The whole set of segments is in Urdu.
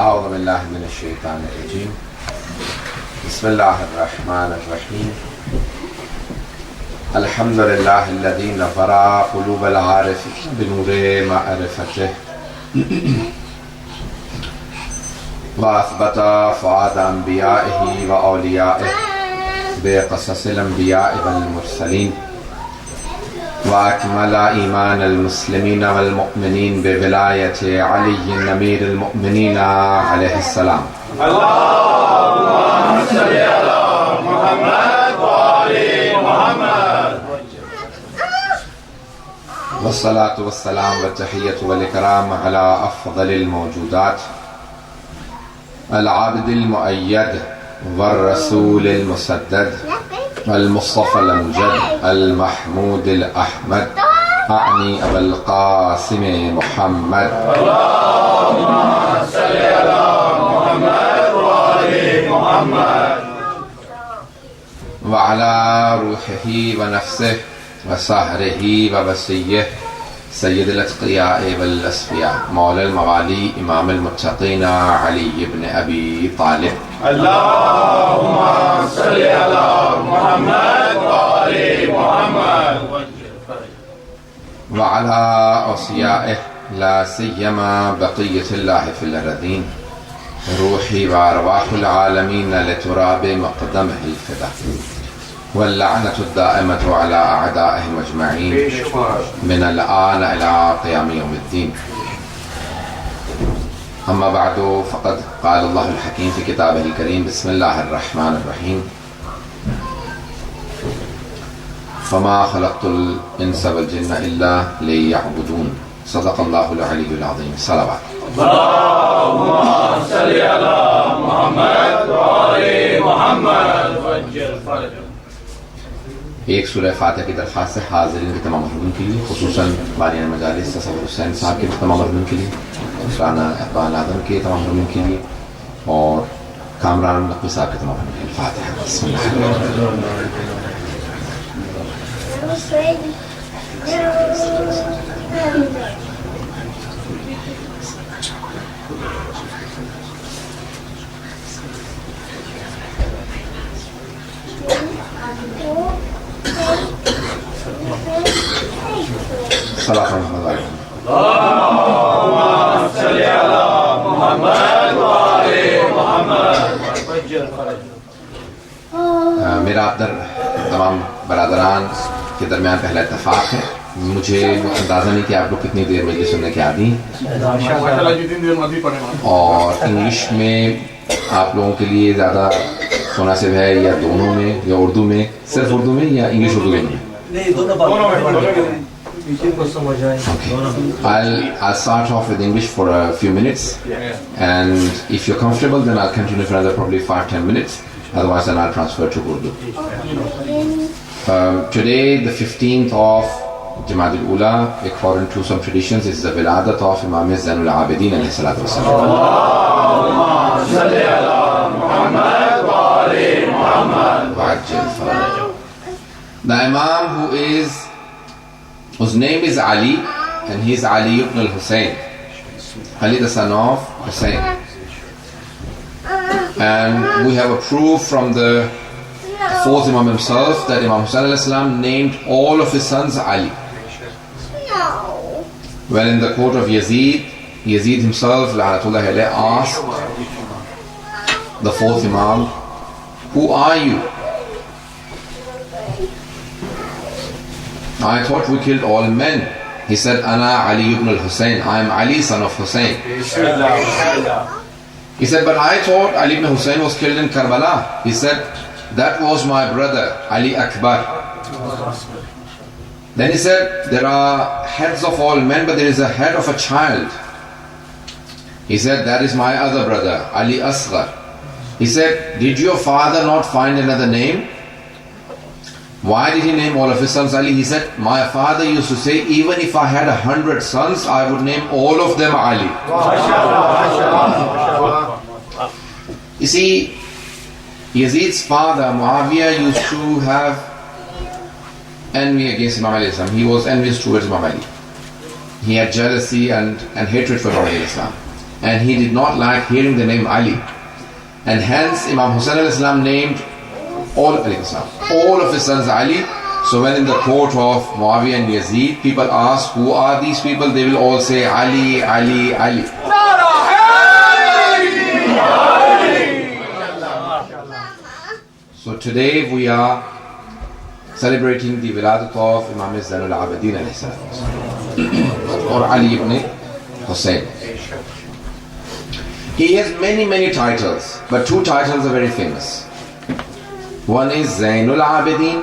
اعوذ باللہ من الشیطان الرجیم بسم اللہ الرحمن الرحیم الحمد للہ الذی نور قلوب العارفین بنور معرفتہ واثبت فؤاد انبیائہ واولیائہ بقصص الانبیاء والمرسلین واکمل ایمان المسلمین والمؤمنین بولایت علی امیر المؤمنین علیہ السلام. اللہم صلی علی محمد وآل محمد. والصلاة والسلام والتحیۃ والاکرام علی افضل الموجودات العابد المؤید والرسول المسدد المصطفى الامجد المحمود الاحمد اعنی ابا القاسم محمد. اللهم صل على محمد وآل محمد وعلى روحه ونفسه وسهره ووصيه سید الاتقیاء والاصفیاء مولا الموالی امام المتقین علی بن ابی طالب. اللهم صل على محمد وآل محمد وعلى اوصیائه لا سیما بقیة اللہ فی الارضین روحی وارواح العالمین لتراب مقدمہ الفدا واللعنة الدائمة على أعدائهم أجمعين من الآن إلى قيام يوم الدين. أما بعد فقد قال الله الحكيم في كتابه الكريم بسم الله الرحمن الرحيم فما خلقت الإنس والجن إلا ليعبدون. صدق الله العلي العظيم. صلوات. اللهم صل على محمد وآل محمد وعجل فرجهم. ایک سورہ فاتحہ کی درخواست ہے حاضرین کے تمام مہمانوں کے لیے، خصوصاً بانیان مجالس تصور حسین صاحب کے تمام مہمانوں کے لیے، رانا اقبال آدم کے تمام مہمانوں کے لیے، اور کامران نقوی صاحب کے تمام مہمانوں کے لیے. فاتحہ. بسم صلاة محمد علیہ. اللهم صل على محمد وآل محمد. میرا آپ در تمام برادران کے درمیان پہلا اتفاق ہے. مجھے اندازہ نہیں کہ آپ لوگ کتنی دیر مجلس سننے کے عادی ہیں، اور انگلش میں آپ لوگوں کے لیے زیادہ مناسب ہے یا دونوں میں یا اردو میں، صرف اردو میں یا انگلش اردو میں؟ I'll start off with English for a few minutes, and if you're comfortable then I'll continue for another probably 5-10 minutes, otherwise then I'll transfer to Urdu. Today, the 15th of Jamad al-Ula, according to some traditions, is the ولادت of امام Zainul Abideen علیہ الصلوۃ والسلام. اللهم صل على محمد وآل محمد وعجل فرجه. The Imam whose name is Ali, and he is Ali ibn al-Hussein, Ali the son of Hussein, and we have a proof from the fourth Imam himself that Imam Hussein alayhi salam named all of his sons Ali. When in the court of Yazid himself la'natullahi alayhi asked the fourth Imam, who are you? I thought we killed all men. He said, Ana Ali ibn al-Hussein. I am Ali, son of Hussein. He said, but I thought Ali ibn Hussein was killed in Karbala. He said, that was my brother, Ali Akbar. Then he said, there are heads of all men, but there is a head of a child. He said, that is my other brother, Ali Asghar. He said, did your father not find another name? Why did he name all of his sons Ali? He said, my father used to say, even if I had 100 sons, I would name all of them Ali. You see, Yazid's father, Muawiyah, used to have envy against Imam alayhi salam. He was envious towards Imam Ali. He had jealousy and hatred for Imam alayhi salam. and he did not like hearing the name Ali. And hence Imam Hussain alayhi salam named all of his sons Ali. So when in the court of Muawiyah and Yazid, people ask, who are these people? They will all say Ali, Ali, Ali. So today we are celebrating the ولادت of Imam Zainul Abideen or Ali ibn Hussain. He has many titles, but two titles are very famous. One is Zainul Abideen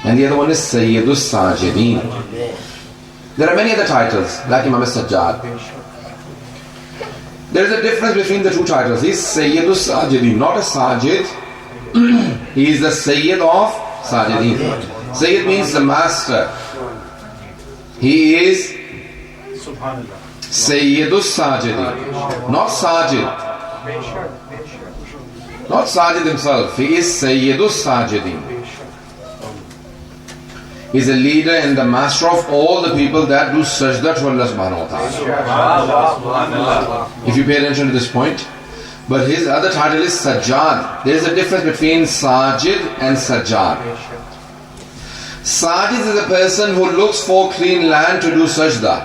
and the other one is Sayyidul Sajideen. There are many other titles like Imam Sajjad. There is a difference between the two titles. He is Sayyidul Sajideen, not a Sajid. He is the Sayyid of Sajideen. Sayyid means the master. He is Sayyidul Sajideen, not Sajid. Not Sajid himself. He is Sayyidul Sajideen. He is a leader and the master of all the people that do sajda to Allah subhanahu wa ta'ala. If you pay attention to this point. But his other title is Sajjad. There is a difference between Sajid and Sajjad. Sajid is a person who looks for clean land to do sajda.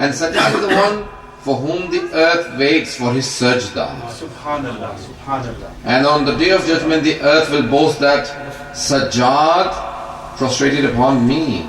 And Sajjad is the one for whom the earth waits for his sajda. And on the day of judgment the earth will boast that Sajjad prostrated upon me.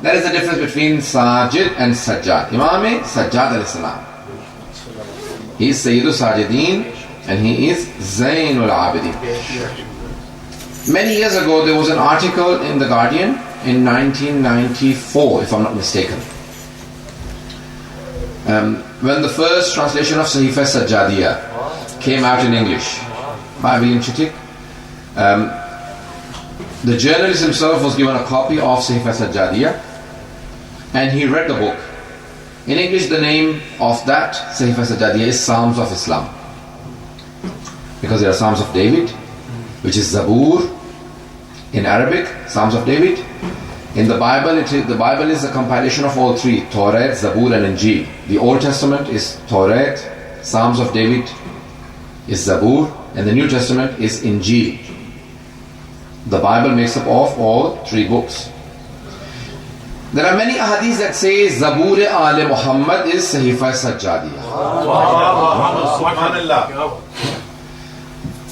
There is a difference between Sajid and Sajjad. Imam Sajjad alayhi salam, he is Sayyidul Sajideen and he is Zainul Abideen. Many years ago there was an article in The Guardian in 1994, if I'm not mistaken, when the first translation of Sahifa Sajjadiyya came out in English by William Chittick. The journalist himself was given a copy of Sahifa Sajjadiyya and he read the book. In English the name of that Sahifa Sajjadiyya is Psalms of Islam, because there are Psalms of David, which is Zabur in Arabic, Psalms of David. In the Bible, the Bible is a compilation of all three, Torah, Zabur and Injil. The Old Testament is Torah, Psalms of David is Zabur, and the New Testament is Injil. The Bible makes up of all three books. There are many ahadith that say Zabur Al Muhammad is Sahifa Sajjadiyya.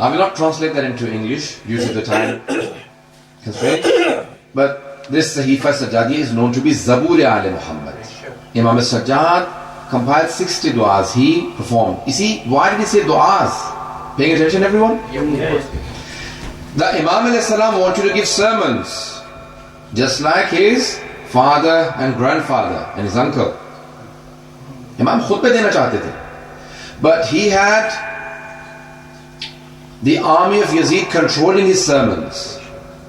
I will not translate that into English due to the time constraint, but this Sahifa Sajjadiyya is known to be Zabur Al Muhammad. Imam Sajjad compiled 60 du'as he performed. You see, why did he say du'as? Paying attention, everyone? The Imam alayhi salam wanted to give sermons, just like his father and grandfather and his uncle. Imam khutbah dena chahte the, but he had the army of Yazid controlling his sermons.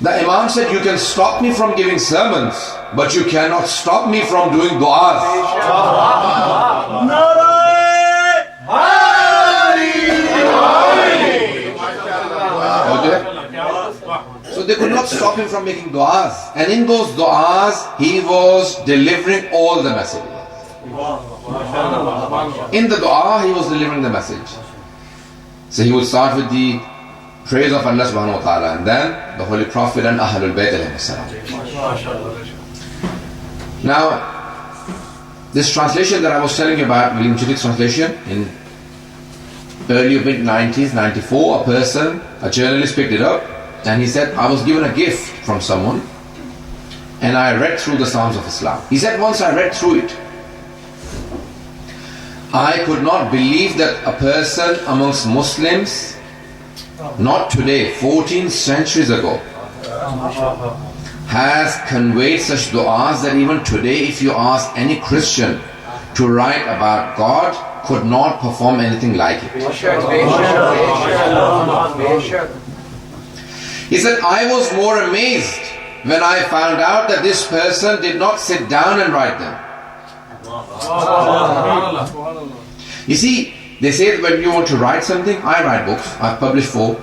The Imam said, you can stop me from giving sermons, but you cannot stop me from doing du'as. Okay? So they could not stop him from making du'as. And in those du'as, he was delivering all the messages. In the du'a, he was delivering the message. So he would start with the praise of Allah subhanahu wa ta'ala, and then the Holy Prophet and Ahlul Bayt alayhi salam. Now, This translation that I was telling you about, William Chittick's translation, in early mid-90s, 94, a journalist picked it up and he said, I was given a gift from someone and I read through the Psalms of Islam. He said, once I read through it, I could not believe that a person amongst Muslims, not today, 14 centuries ago, has conveyed such du'as that even today if you ask any Christian to write about God, could not perform anything like it. He said, I was more amazed when I found out that this person did not sit down and write them. You see, they say that when you want to write something, I write books. I've published 4.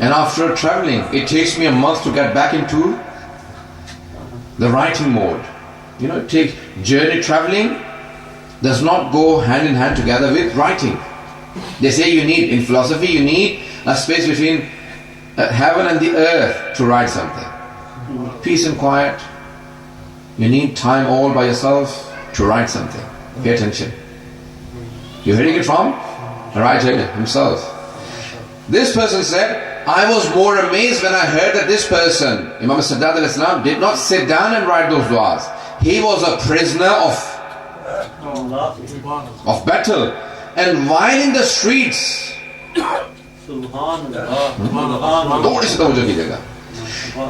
And after traveling, it takes me a month to get back into the writing mode. You know, it takes journey traveling does not go hand in hand together with writing. They say you need, in philosophy, you need a space between heaven and the earth to write something. Peace and quiet. You need time all by yourself to write something. Pay attention. You're hearing it from the writer himself. This person said, I was more amazed when I heard that this person, Imam Sadat al-Islam, did not sit down and write those du'as. He was a prisoner of battle. And while in the streets,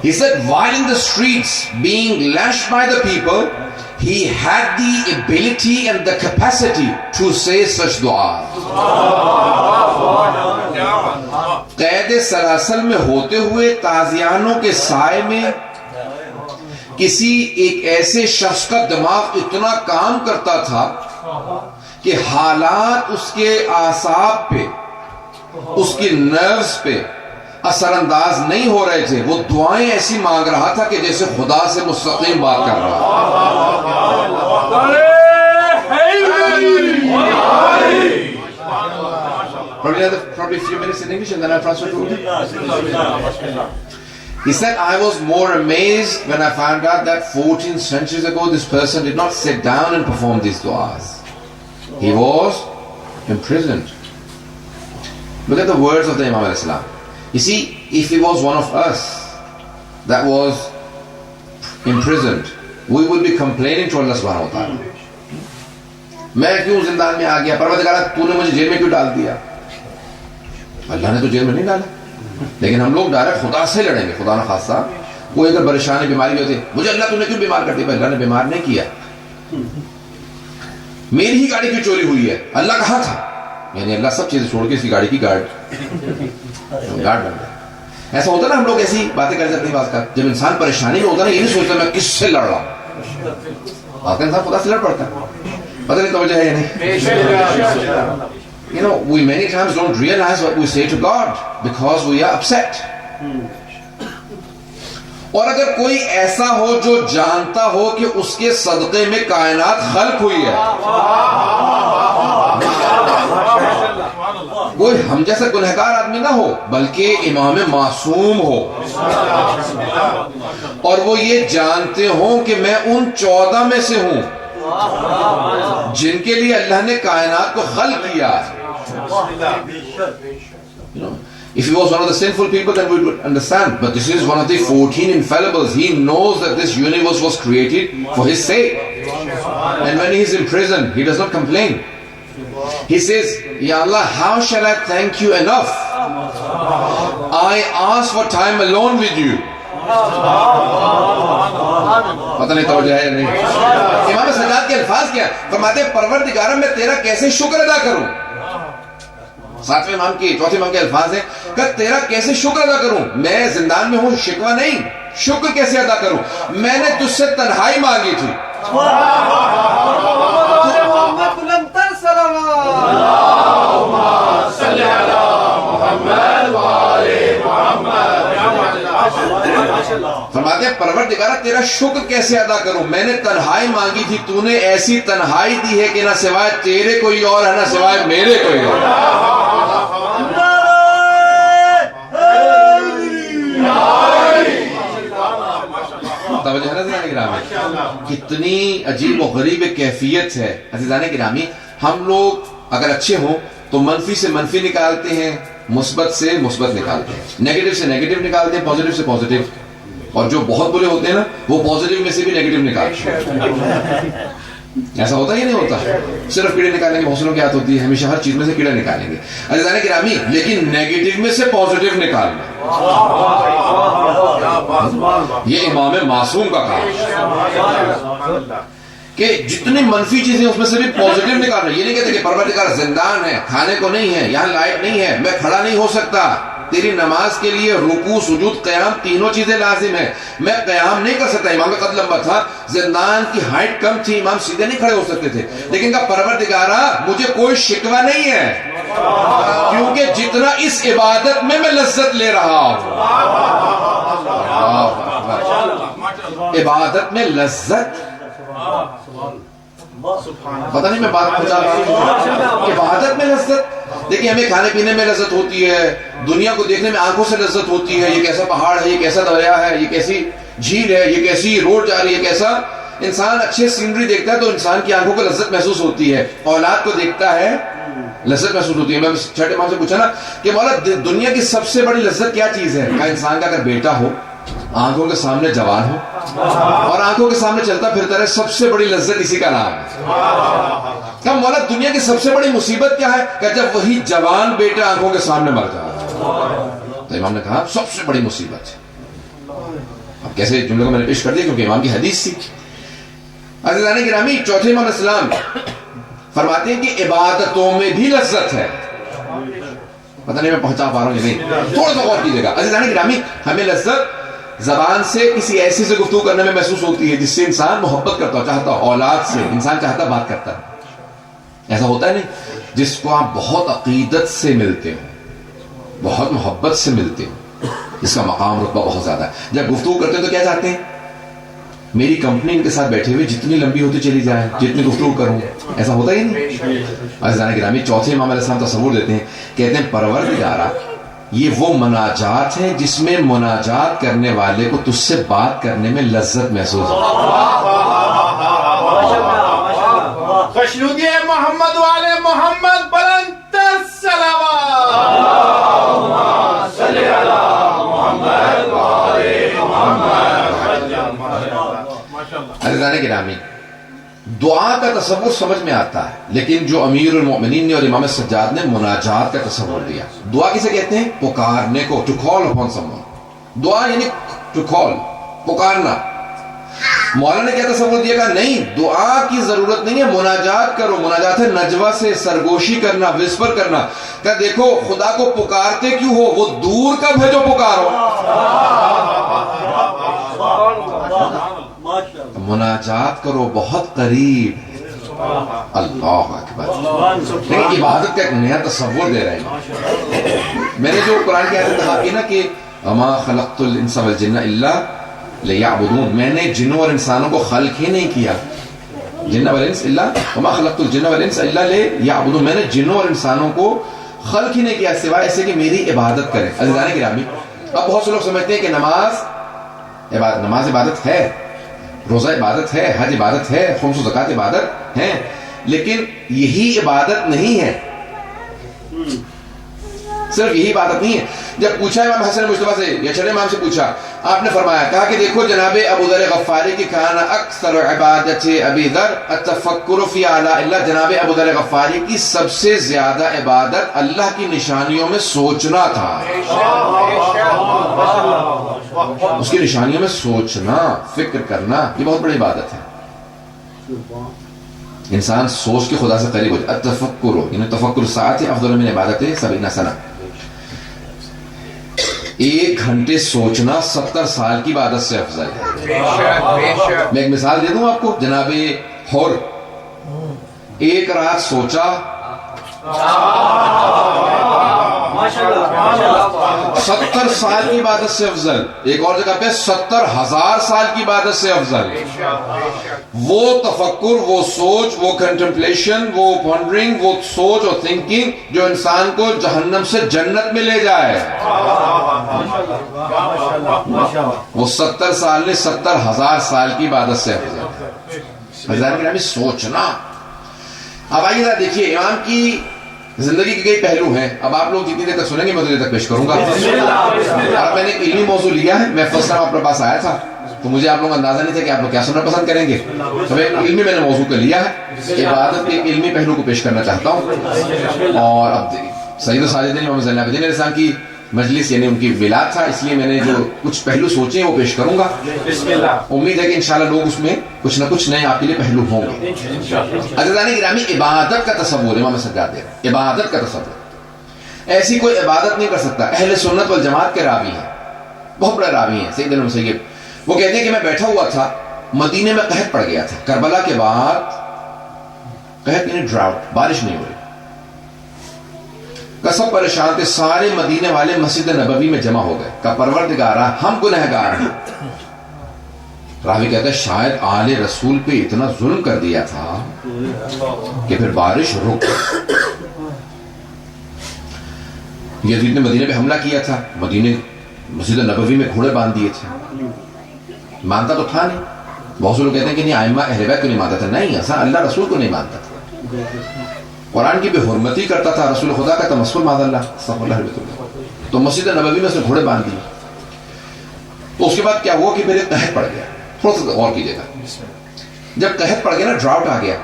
he said, while in the streets being lashed by the people, he had the ability and the capacity to say such du'as. قید سلاسل میں ہوتے ہوئے تازیانوں کے سائے میں کسی ایک ایسے شخص کا دماغ اتنا کام کرتا تھا کہ حالات اس کے اعصاب پہ، اس کی نروز پہ اثر انداز نہیں ہو رہے تھے. وہ دعائیں ایسی مانگ رہا تھا کہ جیسے خدا سے مستقیم بات کر رہا. Probably a few minutes in English and then I'll transfer to Urdu. He said, I was more amazed when I found out that 14 centuries ago this person did not sit down and perform these du'as. He was imprisoned. Look at the words of the Imam al-Islam. You see, if he was one of us that was imprisoned, we would be complaining to Allah subhanahu wa ta'ala. میں کیوں زندان میں آ گیا؟ پروردگارہ تو نے مجھے جیل میں کیوں ڈال دیا؟ اللہ نے تو جیل میں نہیں ڈالا، لیکن ہم لوگ ڈائریکٹ خدا سے لڑیں گے. خدا نہ خاصہ کوئی اگر پریشانی بیماری ہوتی، مجھے اللہ تو نے کیوں بیمار کر دیا؟ اللہ نے بیمار نہیں کیا، میری ہی گاڑی کی چوری ہوئی ہے. اللہ کہاں تھا؟ یعنی اللہ سب چیزیں چھوڑ کے اس کی گاڑی کی گارڈ بن گیا. ایسا ہوتا نا، ہم لوگ ایسی باتیں کر جاتے ہیں. بات کا جب انسان پریشانی میں ہوتا ہے نا، یہ نہیں سوچتا میں کس سے لڑ رہا ہوں. بات کا انسان خدا سے لڑ پڑتا ہے. پتہ نہیں توجہ ہے یا نہیں. You know, we many times don't realize what we say to God because we are upset. اور اگر کوئی ایسا ہو جو جانتا ہو کہ اس کے صدقے میں کائنات خلق ہوئی ہے، کوئی ہم جیسا گنہگار آدمی نہ ہو بلکہ امام معصوم ہو، اور وہ یہ جانتے ہوں کہ میں ان 14 میں سے ہوں جن کے لیے اللہ نے کائنات کو خلق کیا. You know, if he was one of the sinful people, then we would understand. But this is one of the 14 infallibles. He knows that this universe was created for his sake. And when he is in prison, he does not complain. He says, Ya Allah, how shall I thank you enough? I ask for time alone with you. پتہ نہیں توجہ ہے یا نہیں. امام سجاد کے الفاظ کیا فرماتے ہیں، پروردگارہ میں تیرا کیسے شکر ادا کروں. 7ویں امام کی 4تھے امام کے الفاظ ہیں کہ تیرا کیسے شکر ادا کروں. میں زندان میں ہوں، شکوہ نہیں، شکر کیسے ادا کروں. میں نے تجھ سے تنہائی مانگی تھی. فرماتے ہیں پروردگارہ تیرا شکر کیسے ادا کروں. میں نے تنہائی مانگی تھی، تو نے ایسی تنہائی دی ہے کہ نہ سوائے تیرے کوئی اور ہے، نہ سوائے میرے کوئی اور. توجہ ہے نا ذرا نگران میں. کتنی عجیب و غریب کیفیت ہے عزیزان گرامی. ہم لوگ اگر اچھے ہوں تو منفی سے منفی نکالتے ہیں, مثبت سے مثبت نکالتے ہیں, نیگیٹو سے نیگیٹو نکالتے ہیں, پازیٹو سے پازیٹو. اور جو بہت برے ہوتے ہیں نا وہ پازیٹو میں سے بھی نیگیٹو نکالتے ہیں. ایسا ہوتا ہی نہیں ہوتا. صرف کیڑے نکالیں گے حوصلوں کی عادت ہوتی ہے, ہمیشہ ہر چیز میں سے کیڑے نکالیں گے عزیزان گرامی, لیکن نیگیٹو میں سے پازیٹو نکالنا یہ امام معصوم کا کام ہے کہ جتنی منفی چیزیں اس میں سے بھی پازیٹو نکالنا. یہ نہیں کہتے کہ پروردگار زندان ہے, کھانے کو نہیں ہے, یہاں لائٹ نہیں ہے, میں کھڑا نہیں ہو سکتا. تیری نماز کے لیے رکوع سجود قیام تینوں چیزیں لازم ہیں, میں قیام نہیں کر سکتا. امام کا قد لمبا تھا, زندان کی ہائٹ کم تھی, امام سیدھے نہیں کھڑے ہو سکتے تھے, لیکن کہا پروردگارا مجھے کوئی شکوہ نہیں ہے کیونکہ جتنا اس عبادت میں لذت لے رہا ہوں. عبادت میں لذت, پتہ نہیں میں بات پہنچا رہا ہوں. عبادت میں لذت. دیکھیں ہمیں کھانے پینے میں لذت ہوتی ہے, دنیا کو دیکھنے میں آنکھوں سے لذت ہوتی ہے. یہ کیسا پہاڑ ہے, یہ کیسا دریا ہے, یہ کیسی جھیل ہے, یہ کیسی روڈ جا رہی ہے, کیسا انسان اچھے سینری دیکھتا ہے تو انسان کی آنکھوں کو لذت محسوس ہوتی ہے. اولاد کو دیکھتا ہے لذت محسوس ہوتی ہے. میں چھٹے امام سے پوچھا نا کہ مولا دنیا کی سب سے بڑی لذت کیا چیز ہے؟ کہا انسان کا اگر بیٹا ہو, آنکھوں کے سامنے جوان ہو اور آنکھوں کے سامنے چلتا پھرتا رہے, سب سے بڑی لذت اسی کا نام ہے. کہ مولا دنیا کی سب سے بڑی مصیبت کیا ہے؟ کہ جب وہی جوان بیٹا آنکھوں کے سامنے مر جائے. تو امام نے کہا سب سے بڑی مصیبت ہے. اب کیسے جملے کو میں نے پیش کر دیا کیونکہ امام کی حدیث تھی. عزیزان گرامی, چوتھے امام اسلام فرماتے ہیں کہ عبادتوں میں بھی لذت ہے. پتہ نہیں میں پہنچا پا رہا ہوں یا نہیں, تھوڑا سا غور کیجیے گا. عزیزان گرامی, ہمیں لذت زبان سے کسی ایسی سے گفتگو کرنے میں محسوس ہوتی ہے جس سے انسان محبت کرتا ہو, چاہتا ہو. اولاد سے انسان چاہتا بات کرتا ہے. ایسا ہوتا ہے نہیں جس کو آپ بہت عقیدت سے ملتے ہو, بہت محبت سے ملتے ہو, اس کا مقام رتبہ بہت زیادہ ہے. جب گفتگو کرتے ہیں تو کیا چاہتے ہیں؟ میری کمپنی ان کے ساتھ بیٹھے ہوئے جتنی لمبی ہوتی چلی جائے, جتنی گفتگو کروں. ایسا ہوتا ہی نہیں. عزیزان گرامی, چوتھے امام علیہ السلام تصور دیتے ہیں, کہتے ہیں پروردگارا یہ وہ مناجات ہے جس میں مناجات کرنے والے کو تجھ سے بات کرنے میں لذت محسوس ہوتی. خوشنودی محمد والے محمد, بلند صلوات. اللہم صلی علی محمد والے محمد. عزیزان گرامی, دعا کا تصور سمجھ میں آتا ہے, لیکن جو امیر المؤمنین نے اور امام سجاد نے مناجات کا تصور دیا. دعا کسے کہتے ہیں؟ پکارنے کو, to call upon someone. دعا یعنی to call, پکارنا. مولانا نے کیا تصور دیا؟ کہا نہیں, دعا کی ضرورت نہیں ہے, مناجات کرو. مناجات ہے نجوہ سے سرگوشی کرنا, وسپر کرنا. کہا دیکھو خدا کو پکارتے کیوں ہو, وہ دور کب ہے جو پکارو. مناجات کرو, بہت قریب. اللہ اکبر. لیکن عبادت کا ایک نیا تصور دے رہے ہیں. میں نے جو قرآن کی آیت کہا نا کہ وما خلقت الانس والجن الا لیعبدون, میں نے جنوں اور انسانوں کو خلق ہی نہیں کیا. جن والانس الا وما خلقت الجن والانس الا لیعبدون, میں نے جنوں اور انسانوں کو خلق ہی نہیں کیا سوائے ایسے کہ میری عبادت کریں. عزیزان گرامی, اب بہت سے لوگ سمجھتے ہیں کہ نماز عبادت ہے, روزہ عبادت ہے, حج عبادت ہے, خمس و زکوٰۃ عبادت ہے, لیکن یہی عبادت نہیں ہے. صرف یہی عبادت نہیں ہے. جب پوچھا امام حسن مجتبیٰ سے یا چھٹے امام سے پوچھا, آپ نے فرمایا, کہا کہ دیکھو جناب ابو ذر غفاری کی کان اکثر عبادت ابی ذر التفکر فی آلاء اللہ. جناب ابو ذر غفاری کی سب سے زیادہ عبادت اللہ کی نشانیوں میں سوچنا تھا. اس کی نشانیوں میں سوچنا, فکر کرنا, یہ بہت بڑی عبادت ہے. انسان سوچ کے خدا سے قریب ہو جائے. التفکر یعنی تفکر ساعت افضل من عبادت 70 سنہ. 1 گھنٹے سوچنا 70 سال کی عبادت سے افضل ہے. میں ایک مثال دے دوں آپ کو. جناب حر 1 رات سوچا, 70 سال کی عبادت سے افضل، ایک اور جگہ پہ 70,000 سال کی عبادت سے افضل. وہ تفکر، وہ سوچ، وہ کنٹمپلیشن، وہ پونڈرنگ، وہ سوچ اور تھنکنگ جو انسان کو جہنم سے جنت میں لے جائے، وہ 70 سال نے 70,000 سال کی عبادت سے افضل. سوچنا. اب آئیے ذرا دیکھیے امام کی زندگی کے کئی پہلو ہیں. اب آپ لوگ جتنی دیر تک سنیں گے میں اتنی دیر تک پیش کروں گا. اور میں نے ایک علمی موضوع لیا ہے. میں فرسٹ ٹائم آپ کے پاس آیا تھا تو مجھے آپ لوگوں کا اندازہ نہیں تھا کہ آپ لوگ کیا سننا پسند کریں گے. تو میں علمی میں نے موضوع کو لیا ہے، عبادت کے ایک علمی پہلو کو پیش کرنا چاہتا ہوں. اور اب سید الساجدین امام زین العابدین علیہ السلام کی مجلس یعنی ان کی ولادت تھا، اس لیے میں نے جو کچھ پہلو سوچے ہیں وہ پیش کروں گا. امید ہے کہ انشاءاللہ لوگ اس میں کچھ نہ کچھ نئے آپ کے لیے پہلو ہوں گے. عزیزان گرامی، عبادت کا تصور امام سجاد دے رہے ہیں. عبادت کا تصور، ایسی کوئی عبادت نہیں کر سکتا. اہل سنت والجماعت کے راوی ہیں، بہت بڑے راوی ہیں سیدنا مسیب. وہ کہتے ہیں کہ میں بیٹھا ہوا تھا، مدینے میں قحط پڑ گیا تھا. کربلا کے بعد قحط یعنی ڈراؤٹ، بارش نہیں ہو رہی. سب پریشان تھے، سارے مدینے والے مسجد نبوی میں جمع ہو گئے. کہ پروردگارا ہم گنہگار ہیں. راوی کہتا ہے شاید آل رسول پہ اتنا ظلم کر دیا تھا کہ پھر بارش رک. یزید نے مدینے پہ حملہ کیا تھا، مدینے مسجد نبوی میں گھوڑے باندھ دیے تھے. مانتا تو تھا نہیں. بہت سے لوگ کہتے ہیں کہ نہیں ائمہ اہل بیت کو نہیں مانتا تھا. نہیں، ایسا اللہ رسول کو نہیں مانتا تھا. قرآن کی بے حرمتی کرتا تھا، رسول خدا کا تمسخر معاذ اللہ استغفر اللہ علیہ. تو مسجد نبوی میں اس نے گھوڑے باندھ دیے. تو اس کے بعد کیا ہوا کہ پھر ایک قحط پڑ گیا. تھوڑا سا غور کیجیے گا. جب قحط پڑ گیا نا، ڈراؤٹ آ گیا،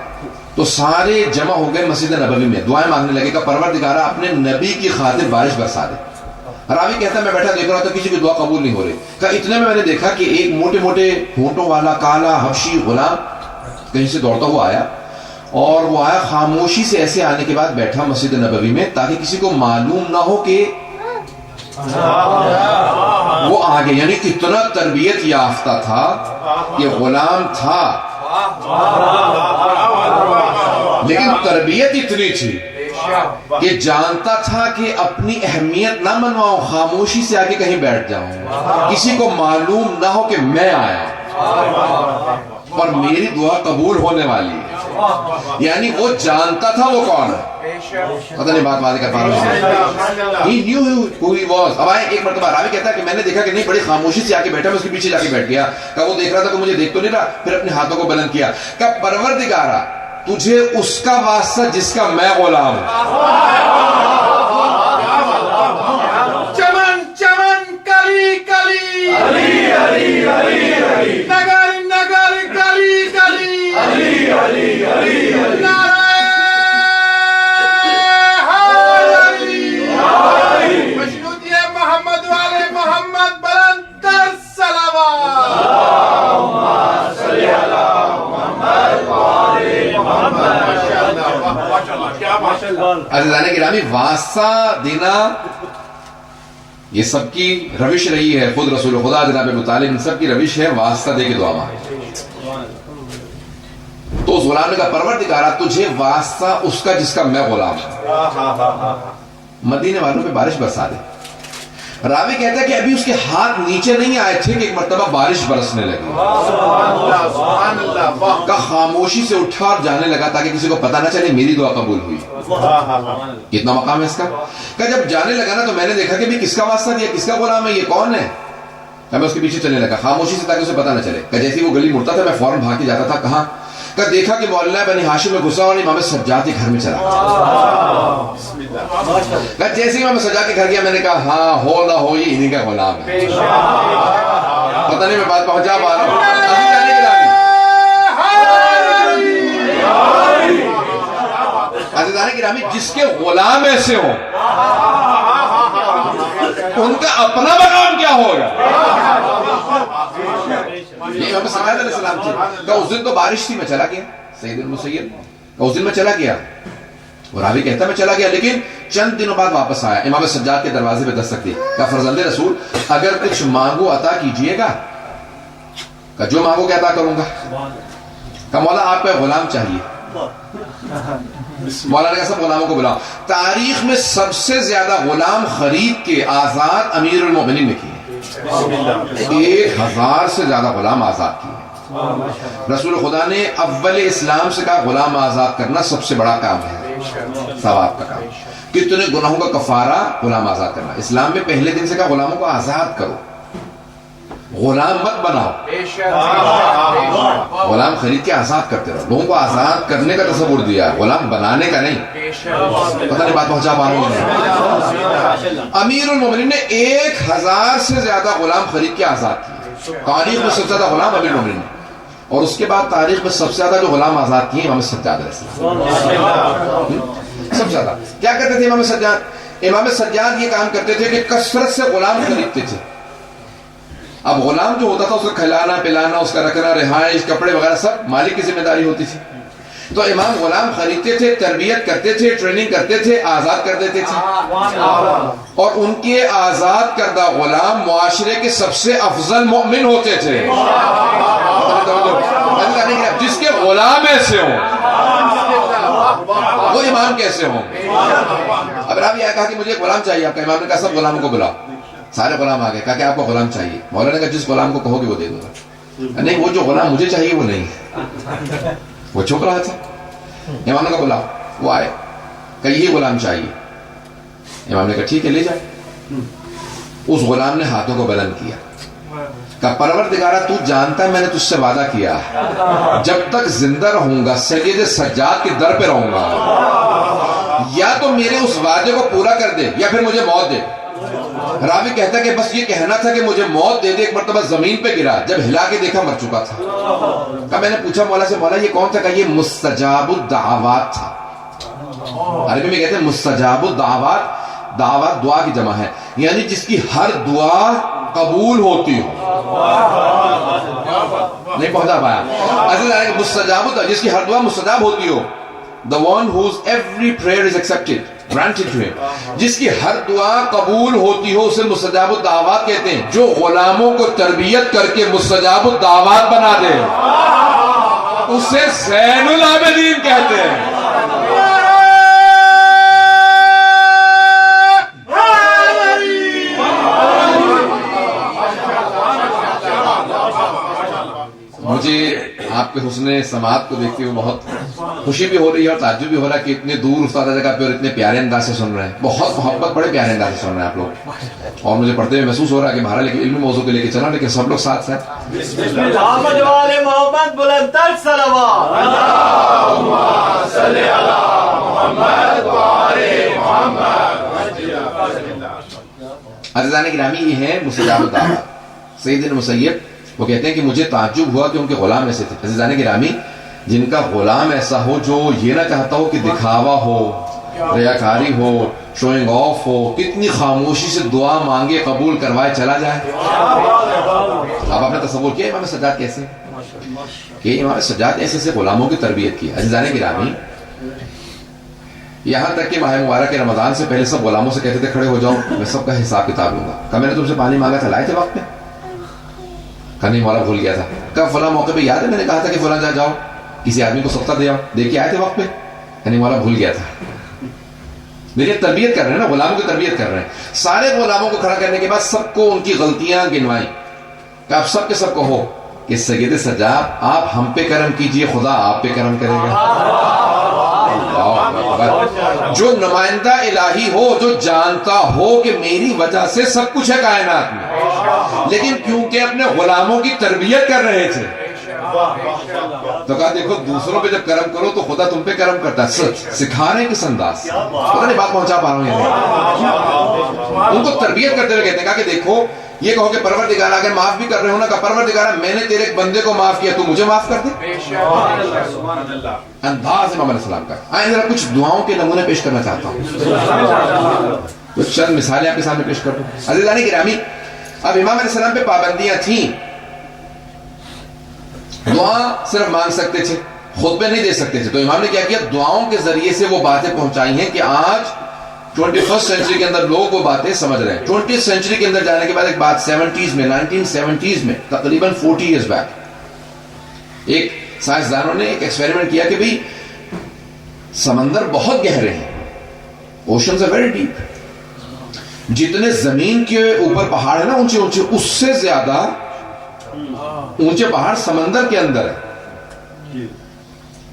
تو سارے جمع ہو گئے مسجد نبوی میں، دعائیں مانگنے لگے کہ پروردگارا اپنے نبی کی خاطر بارش برسا دے. راوی کہتا ہے میں بیٹھا دیکھ رہا تھا، کسی کی دعا قبول نہیں ہو رہی. کہ اتنے میں نے دیکھا کہ ایک موٹے موٹے ہونٹوں والا کالا حبشی غلام کہیں سے دوڑتا ہوا آیا، اور وہ آیا خاموشی سے ایسے آنے کے بعد بیٹھا مسجد نبوی میں تاکہ کسی کو معلوم نہ ہو کہ وہ آگے. یعنی اتنا تربیت یافتہ تھا، یہ غلام تھا لیکن تربیت اتنی تھی کہ جانتا تھا کہ اپنی اہمیت نہ منواؤں، خاموشی سے آگے کہیں بیٹھ جاؤں، کسی کو معلوم نہ ہو کہ میں آیا اور میری دعا قبول ہونے والی ہے. یعنی وہ جانتا تھا وہ کون ہے. پتہ نہیں بات واضح کر پا رہا ہوں. He knew who he was. اب آئے ایک مرتبہ راوی کہتا ہے کہ میں نے دیکھا کہ نہیں، بڑی خاموشی سے آ کے بیٹھا، میں اس کے پیچھے جا کے بیٹھ گیا. کہ وہ دیکھ رہا تھا کہ مجھے دیکھ تو نہیں رہا. پھر اپنے ہاتھوں کو بلند کیا کہ پروردگارا تجھے اس کا واسطہ جس کا میں غلام ہوں. چمن چمن کلی کلی، علی علی علی علی، نگر نگر کلی کلی، علی علی علی علی، نعرہ حیدری، مشروطیہ محمد والے محمد بلند تر صلوات. اللہم صلی علی محمد والے محمد. عزیزان گرامی، واسطہ دینا یہ سب کی روش رہی ہے. خود رسول خدا جناب ابو طالب ان سب کی روش ہے، واسطہ دے کے دعا مانگے. تو اس غلام نے کہا پروردگارا تجھے واسطہ اس کا جس کا میں غلام ہوں، مدینے والوں پہ بارش برسا دے. راوی کہتا ہے کہ ابھی اس کے ہاتھ نیچے نہیں آئے تھے کہ ایک مرتبہ بارش برسنے لگی. کا خاموشی سے اٹھا اور جانے لگا تاکہ کسی کو پتہ نہ چلے میری دعا قبول ہوئی. کتنا مقام ہے اس کا. کہ جب جانے لگا نا تو میں نے دیکھا کہ کس کا واسطہ دیا، کس کا غلام ہے، یہ کون ہے. میں اس کے پیچھے چلنے لگا خاموشی سے تاکہ اسے پتہ نہ چلے. کہ جیسے وہ گلی مڑتا تھا میں فوراً بھاگ کے جاتا تھا. کہاں؟ کہ دیکھا کہ مولانا بنی ہاشم میں گھسا اور امام سجاد کے گھر میں چلا. کہ جیسے ہی امام سجاد کے گھر گیا میں نے کہا ہاں ہو نہ ہو یہ انہی کا غلام ہے. پتہ نہیں میں بات پہنچا پا رہا ہوں. عزیزان گرامی، جس کے غلام ایسے ہوں ان کا اپنا مقام کیا ہوگا. یہ امام سجاد علیہ السلام تھے. کہ اس دن تو بارش تھی، میں چلا گیا. سید المسیب کہ اس دن میں چلا گیا. اور راوی کہتا ہے میں چلا گیا لیکن چند دنوں بعد واپس آیا. امام سجاد کے دروازے پہ دستک دی. کہ فرزند رسول اگر کچھ مانگو عطا کیجئے گا. کہ جو مانگو کہ عطا کروں گا. کہ مولا آپ کا غلام چاہیے. مولانا کا سب غلاموں کو بلاؤ. تاریخ میں سب سے زیادہ غلام خرید کے آزاد امیر المومنین نے کیے. 1000 سے زیادہ غلام آزاد کیے. رسول خدا نے اول اسلام سے کہا غلام آزاد کرنا سب سے بڑا کام ہے، ثواب کا کام. کتنے گناہوں کا کفارہ غلام آزاد کرنا. اسلام میں پہلے دن سے کہا غلاموں کو آزاد کرو، غلام مت بناؤ. غلام خرید کے آزاد کرتے رہو. لوگوں کو آزاد کرنے کا تصور دیا، غلام بنانے کا نہیں. پتہ نہیں بات پہنچا پا رہا ہوں. امیر المومنین نے 1000 سے زیادہ غلام خرید کے آزاد کیے. تاریخ میں سب سے زیادہ غلام امیر المومنین نے. اور اس کے بعد تاریخ میں سب سے زیادہ جو غلام آزاد کیے امام سجاد علیہ السلام. سب سے زیادہ کیا کرتے تھے امام سجاد؟ امام سجاد یہ کام کرتے تھے کہ کثرت سے غلام خریدتے تھے. اب غلام جو ہوتا تھا اس کو کھلانا پلانا، اس کا رکھنا، رہائش، کپڑے وغیرہ سب مالک کی ذمہ داری ہوتی تھی. تو امام غلام خریدتے تھے، تربیت کرتے تھے، ٹریننگ کرتے تھے، آزاد کر دیتے تھے. اور ان کے آزاد کردہ غلام معاشرے کے سب سے افضل مومن ہوتے تھے. جس کے غلام ایسے ہوں وہ امام کیسے ہوں. اب آپ یہ کہا کہ مجھے غلام چاہیے، آپ کا امام نے کہا سب غلاموں کو بلاؤ. سارے غلام آ گئے. کہا کہ آپ کو غلام چاہیے. مولانا نے کہا جس غلام کو کہو گے وہ دے دوں گا. نہیں، وہ جو غلام مجھے چاہیے وہ نہیں. وہ چھپ رہا تھا. امام نے کہا بلاؤ. وہ آئے، کہ یہی غلام چاہیے. امام نے کہا ٹھیک ہے لے جائے. اس غلام نے ہاتھوں کو بلند کیا، کہا پروردگارہ تو جانتا ہے میں نے تجھ سے وعدہ کیا ہے جب تک زندہ رہوں گا سید سجاد کے در پہ رہوں گا، یا تو میرے اس وعدے کو پورا کر دے یا پھر مجھے موت دے. راوی کہتا ہے کہ بس یہ کہنا تھا کہ مجھے موت دے دے. ایک مرتبہ زمین پہ گرا، جب ہلا کے دیکھا مر چکا تھا. کہا میں نے پوچھا مولا سے، مولا یہ کون تھا؟ کہا یہ مستجاب الدعوات تھا. عربی میں کہتے ہیں مستجاب الدعوات. دعوات دعا کی جمع ہے، یعنی جس کی ہر دعا قبول ہوتی ہو. نہیں پہنچا پایا. مستجاب، جس کی ہر دعا مستجاب ہوتی ہو. The one whose every prayer is accepted, granted to him. جس کی ہر دعا قبول ہوتی ہو اسے مستجاب الدعوات کہتے ہیں. جو غلاموں کو تربیت کر کے مستجاب الدعوات بنا دے اسے زین العابدین کہتے ہیں. مجھے آپ کے حسن سماعت کو دیکھتے ہوئے بہت خوشی بھی ہو رہی ہے اور تعجب بھی ہو رہا ہے کہ اتنے دور استاد جگہ پہ اور اتنے پیارے انداز سے سن رہے ہیں. بہت محبت، بڑے پیارے انداز سے سن رہے ہیں آپ لوگ. اور مجھے پڑھتے ہوئے محسوس ہو رہا ہے کہ بہرحال علمی موضوع کے لے کے چلا، لیکن سب لوگ ساتھ ساتھ. عزیزان گرامی، یہ ہیں مستجاب الدعوات. سید المسیب وہ کہتے ہیں کہ مجھے تعجب ہوا کہ ان کے غلام ایسے تھے. عزیزان گرامی، جن کا غلام ایسا ہو جو یہ نہ چاہتا ہو کہ دکھاوا ہو، ریاکاری ہو، شوئنگ آف ہو، کتنی خاموشی سے دعا مانگے قبول کروائے چلا جائے. اب آپ نے تصور کیا امام سجاد کیسے، کہ امام سجاد ایسے سے غلاموں کی تربیت کی. عزیزان گرامی، یہاں تک کہ ماہ مبارک رمضان سے پہلے سب غلاموں سے کہتے تھے کھڑے ہو جاؤ میں سب کا حساب کتاب لوں گا. کہا میں نے تم سے پانی مانگا تھا، لائے تھے وقت پہ؟ کہا نہیں مولا بھول گیا تھا. کہا فلاں موقع پہ یاد ہے میں نے کہا تھا کہ فلاں جا جاؤ کسی آدمی کو صدقہ دے آؤ، دے کے آئے تھے وقت پہ؟ کہا نہیں مولا بھول گیا تھا. دیکھیے تربیت کر رہے ہیں نا، غلاموں کی تربیت کر رہے ہیں. سارے غلاموں کو کھڑا کرنے کے بعد سب کو ان کی غلطیاں گنوائیں. کہ آپ سب کے سب کو ہو کہ سید سجاد آپ ہم پہ کرم کیجئے، خدا آپ پہ کرم کرے گا. جو نمائندہ الہی ہو، جو جانتا ہو کہ میری وجہ سے سب کچھ ہے کائنات میں، لیکن کیونکہ اپنے غلاموں کی تربیت کر رہے تھے تو کہا دیکھو دوسروں پہ جب کرم کرو تو خدا تم پہ کرم کرتا ہے. سکھا رہے ہیں کس انداز سے، پتہ نہیں بات پہنچا پا رہا ہوں یہاں. ان کو تربیت کرتے ہوئے کہتے ہیں، کہا کہ دیکھو یہ کہو کہ پروردگارہ اگر معاف بھی کر رہے ہو نا، کہ پروردگارہ میں نے تیرے ایک بندے کو معاف کیا تو مجھے معاف کر دے. انداز امام علیہ السلام کا. آئیں ذرا کچھ دعاؤں کے نمونے پیش کرنا چاہتا ہوں، کچھ چند مثالیں آپ کے سامنے پیش کر دوں. عزیزان گرامی، اب امام علیہ السلام پہ پابندیاں تھیں. دعا صرف مانگ سکتے تھے، خطبے نہیں دے سکتے تھے. تو امام نے کیا کیا، دعاؤں کے ذریعے سے وہ باتیں پہنچائی ہیں کہ آج 21st سینچری کے اندر لوگ وہ باتیں سمجھ رہے ہیں. 20th سینچری کے اندر جانے کے بعد ایک بات 70s میں 1970s میں تقریباً 40 ایئرز بیک ایک سائنسدانوں نے ایک ایکسپیریمنٹ کیا کہ بھئی سمندر بہت گہرے ہیں, اوشنز آر ویری ڈیپ. جتنے زمین کے اوپر پہاڑ ہیں نا اونچے اونچے, اس سے زیادہ اونچے پہاڑ سمندر کے اندر ہے.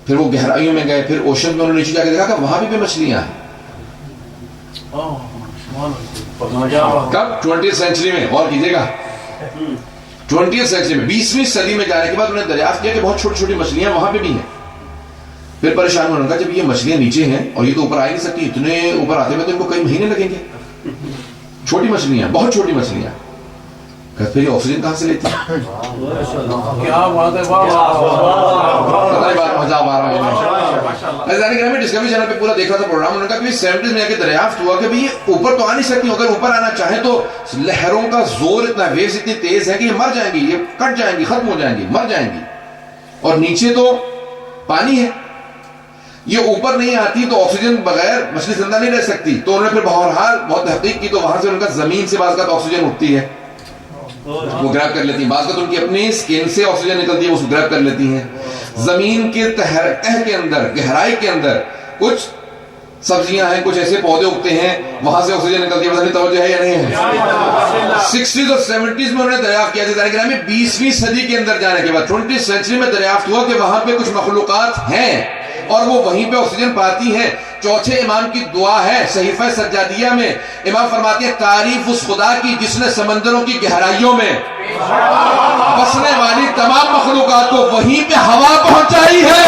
پھر وہ گہرائیوں میں گئے, پھر اوشن میں انہوں نے نیچے جا کے دیکھا کہ وہاں بھی مچھلیاں ہیں. کب؟ 20th سینچری میں. غور کیجیے گا, 20th سینچری میں, 20ویں صدی میں جانے کے بعد انہوں نے دریافت کیا کہ بہت چھوٹی چھوٹی مچھلیاں وہاں پہ بھی ہیں. پھر پریشان ہونے لگا, جب یہ مچھلیاں نیچے ہیں اور یہ تو اوپر آ نہیں سکتی, اتنے اوپر آتے ہوئے تو ان کو کئی مہینے لگیں گے. چھوٹی مچھلیاں, بہت چھوٹی مچھلیاں. پھر یہ آکسیجن کہاں سے لیتی ہے؟ کیا بات ہے, ڈسکوری چینل پہ پورا دیکھ رہا تھا پروگرام. انہوں نے کہا کہ 70s میں جا کے دریافت ہوا کہ یہ اوپر تو آ نہیں سکتی, اگر اوپر آنا چاہیں تو لہروں کا زور اتنا, ویوز اتنی تیز ہے کہ یہ مر جائیں گی, یہ کٹ جائیں گی, ختم ہو جائیں گی, مر جائیں گی. اور نیچے تو پانی ہے, یہ اوپر نہیں آتی تو آکسیجن بغیر مچھلی زندہ نہیں رہ سکتی. تو انہوں نے پھر بہرحال بہت تحقیق کی, تو وہاں سے ان کا زمین سے بعض کا آکسیجن اٹھتی ہے, وہ گریب کر لیتی ہیں. بعض کا ان کی اپنی اسکن سے آکسیجن نکلتی ہے, وہ گریب کر لیتی ہیں. زمین کے تہ کے اندر, گہرائی کے اندر کچھ سبزیاں ہیں, کچھ ایسے پودے اگتے ہیں, وہاں سے آکسیجن نکلتی ہے. پتہ توجہ ہے یا نہیں ہے؟ 60s اور 70s میں انہوں نے دریافت کیا تھا. 20ویں صدی کے اندر جانے کے بعد 20th سینچری میں دریافت ہوا کہ وہاں پہ کچھ مخلوقات ہیں اور وہ وہیں پہ آکسیجن پاتی ہیں. چوتھے امام کی دعا ہے صحیفہ سجادیہ میں, امام فرماتے ہیں تعریف اس خدا کی جس نے سمندروں کی گہرائیوں میں بسنے والی تمام مخلوقات کو وہیں پہ ہوا پہنچائی ہے.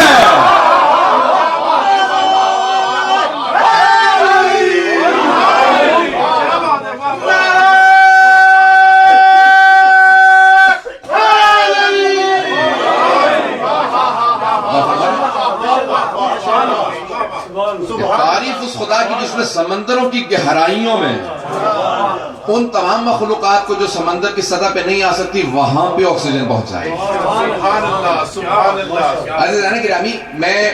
تعریف اس خدا کی جس نے سمندروں کی گہرائیوں میں ان تمام مخلوقات کو جو سمندر کی سطح پہ نہیں آ سکتی وہاں پہ آکسیجن پہنچائی. عزیزان گرامی, میں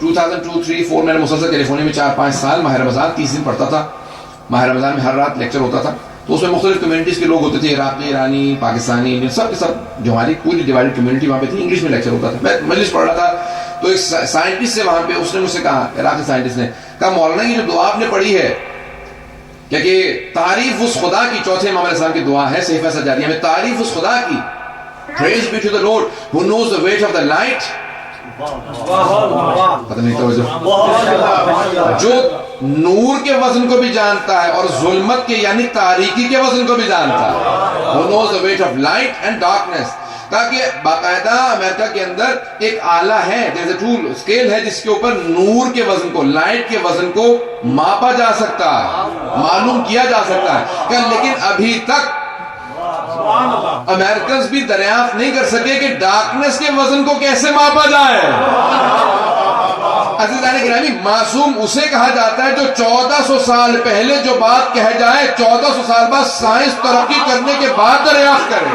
2002, 3, 4 میں نے مسلسل کیلیفورنیا میں 4-5 سال ماہ رمضان 30 دن پڑھتا تھا. ماہ رمضان میں ہر رات لیکچر ہوتا تھا, تو اس میں مختلف کمیونٹیز کے لوگ ہوتے تھے, عراقی, ایرانی, پاکستانی, انڈین, سب کے سب جو ہماری پوری ڈیوائڈڈ کمیونٹی وہاں پہ تھی. انگلش میں لیکچر ہوتا تھا. میں مجلس پڑھ رہا تھا تو ایک سائنٹسٹ سے وہاں پہ, اس نے مجھ سے کہا, عراقی سائنٹسٹ نے کہا, مولانا یہ جو دعا آپ نے پڑھی ہے کہ تعریف اس خدا کی, چوتھے امام علیہ السلام کی دعا ہے صحیفہ سجادیہ میں, تعریف اس خدا کی, praise be to the Lord who knows the weight of the light, پتہ نہیں توجہ, جو نور کے وزن کو بھی جانتا ہے اور ظلمت کے یعنی تاریکی کے وزن کو بھی جانتا ہے, who knows the weight of light and darkness. تاکہ باقاعدہ امریکہ کے اندر ایک آلہ ہے, there is a tool, scale ہے جس کے اوپر نور کے وزن کو, لائٹ کے وزن کو ماپا جا سکتا ہے, معلوم کیا جا سکتا ہے. لیکن ابھی تک امریکنز بھی دریافت نہیں کر سکے کہ ڈارکنس کے وزن کو کیسے ماپا جائے. عزیزان گرامی, معصوم اسے کہا جاتا ہے جو 1400 سال پہلے جو بات کہہ جائے 1400 سال بعد سائنس ترقی کرنے کے بعد دریافت کرے.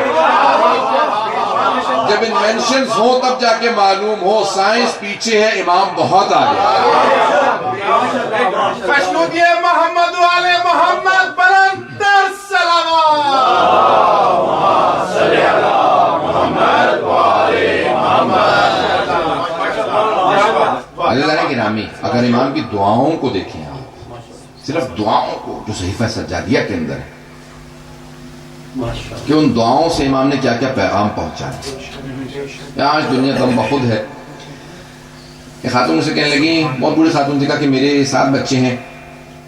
جب انوینشنز ہوں تب جا کے معلوم ہو سائنس پیچھے ہے, امام بہت آگے. خوشنودی محمد والے محمد بلند تر صلوات. عزیزان گرامی, اگر امام کی دعاؤں کو دیکھیں آپ, صرف دعاؤں کو جو صحیفہ سجادیہ کے اندر ہے, کہ ان دعاؤں سے امام نے کیا کیا پیغام پہنچایا. آج دنیا غم بخود ہے. ایک خاتون مجھ سے کہنے لگی, بہت بڑی خاتون تھی, کہا کہ میرے 7 بچے ہیں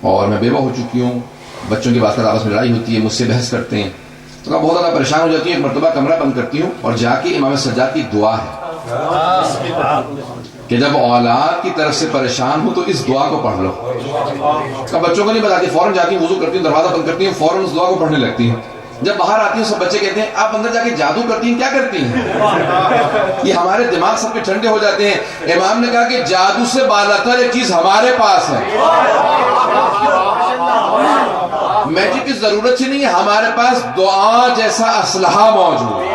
اور میں بیوہ ہو چکی ہوں, بچوں کی بات کر آپس میں لڑائی ہوتی ہے, مجھ سے بحث کرتے ہیں. تو کہا بہت زیادہ پریشان ہو جاتی ہوں, ایک مرتبہ کمرہ بند کرتی ہوں اور جا کے امام سجاد کی دعا ہے کہ جب اولاد کی طرف سے پریشان ہو تو اس دعا کو پڑھ لو. کہا بچوں کو نہیں بتاتی, فوراً جاتی ہوں, وضو کرتی ہوں, دروازہ بند کرتی ہوں, فوراً اس دعا کو پڑھنے لگتی ہوں. جب باہر آتی ہوں سب بچے کہتے ہیں آپ اندر جا کے جادو کرتی ہیں, کیا کرتی ہیں؟ یہ ہمارے دماغ سب کے ٹھنڈے ہو جاتے ہیں. امام نے کہا کہ جادو سے بالاتر ایک چیز ہمارے پاس ہے, میجک کی ضرورت ہی نہیں ہے, ہمارے پاس دعا جیسا اسلحہ موجود ہے.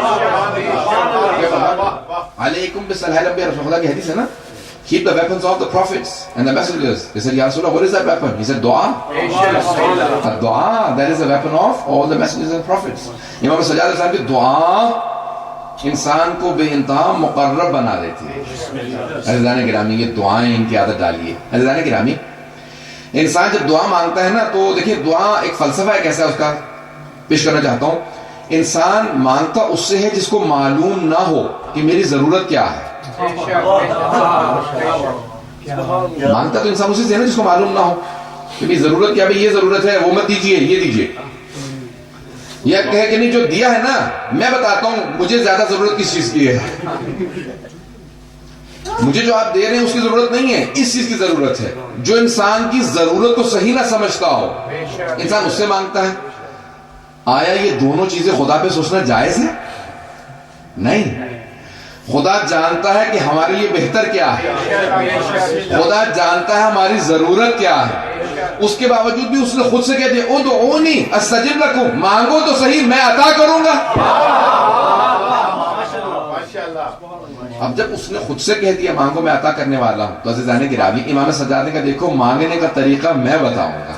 علیکم بالصلاۃ نبی رسول اللہ کی حدیث ہے نا, keep the weapons of the prophets and the messengers. They said, Ya Rasulullah, what is that weapon? He said, dua. Dua, that is the weapon of all the messengers and prophets. Imam Sajjad al-Islam کی دعا انسان کو بے انتہا مقرب بنا دیتی ہے. عزیزان گرامی یہ دعائیں ان کی عادت ڈالیے. عزیزان گرامی انسان جب دعا مانگتا ہے نا تو دیکھیے دعا ایک فلسفہ ہے کیسا ہے اس کا پیش کرنا چاہتا ہوں. انسان مانگتا اس سے ہے جس کو معلوم نہ ہو کہ میری ضرورت کیا ہے. مانگتا تو انسان اسی سے ہے نا جس کو معلوم نہ ہو کہ میری ضرورت کیا ہے. یہ ضرورت ہے وہ مت دیجیے یہ دیجیے. یا کہے کہ نہیں جو دیا ہے نا میں بتاتا ہوں مجھے زیادہ ضرورت کس چیز کی ہے. مجھے جو آپ دے رہے ہیں اس کی ضرورت نہیں ہے اس چیز کی ضرورت ہے. جو انسان کی ضرورت کو صحیح نہ سمجھتا ہو انسان اس سے مانگتا ہے. آیا یہ دونوں چیزیں خدا پہ سوچنا جائز ہے؟ نہیں. خدا جانتا ہے کہ ہمارے لیے بہتر کیا ہے. خدا جانتا ہے ہماری ضرورت کیا ہے. اس کے باوجود بھی اس نے خود سے کہہ دیا ادعونی استجب لکم، مانگو تو صحیح میں عطا کروں گا. اب جب اس نے خود سے کہہ دیا مانگو میں عطا کرنے والا ہوں تو عزیزان گرامی امام سجادے کا دیکھو مانگنے کا طریقہ میں بتاؤں گا.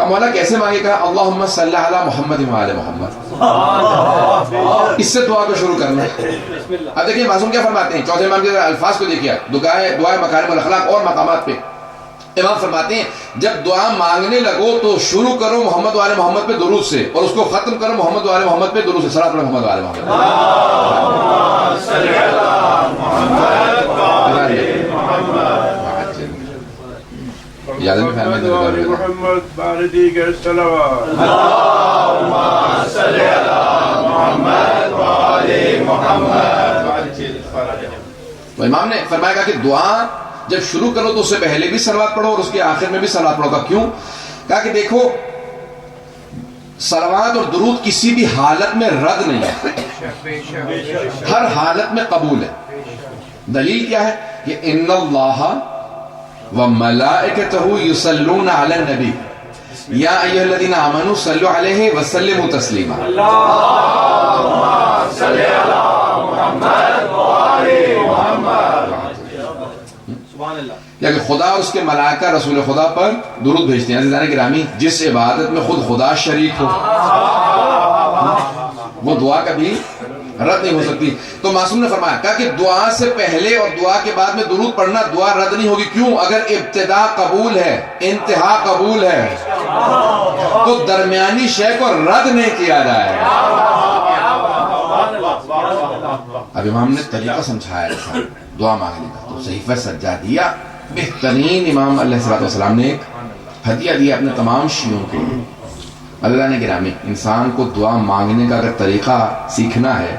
مولا کیسے مانگے گا؟ اللہم صلی علی محمد وعلی محمد. اس سے دعا کو شروع کرنا ہے. اب دیکھیں معصوم کیا فرماتے ہیں چوتھے امام کے الفاظ کو دیکھیے دعائے مکارم الاخلاق اور مقامات پہ امام فرماتے ہیں جب دعا مانگنے لگو تو شروع کرو محمد وعلی محمد پہ درود سے اور اس کو ختم کرو محمد وعلی محمد پہ درود سے. صلاۃ علی محمد وعلی محمد. محمد باردی کے صلوات. تو امام نے فرمایا کہ دعا جب شروع کرو تو اس سے پہلے بھی صلوات پڑھو اور اس کے آخر میں بھی صلوات پڑھو. گا کیوں؟ کہا کہ دیکھو صلوات اور درود کسی بھی حالت میں رد نہیں ہے، ہر حالت میں قبول ہے. دلیل کیا ہے کہ ان اللہ وملائکتہ یصلون علی النبی یا ایھا الذین آمنوا صلوا علیہ وسلموا تسلیما. اللہم صلی علی محمد وعلی محمد. یا کہ خدا اور اس کے ملائکہ رسول خدا پر درود بھیجتے ہیں. عزیزان گرامی جس عبادت میں خود خدا شریک ہو وہ دعا کبھی رد نہیں ہو سکتی. تو معصوم نے فرمایا کہا کہ دعا سے پہلے اور دعا کے بعد میں درود پڑھنا دعا رد نہیں ہوگی. کیوں؟ اگر ابتدا قبول ہے انتہا قبول ہے تو درمیانی شے کو رد نہیں کیا جائے. اب امام نے طریقہ سمجھایا ایسا دعا مانگنے کا. تو صحیفہ سجادیہ بہترین امام علیہ السلام نے ایک ہدیہ دیا اپنے تمام شیعوں کے. اللہ نے گرامی انسان کو دعا مانگنے کا اگر طریقہ سیکھنا ہے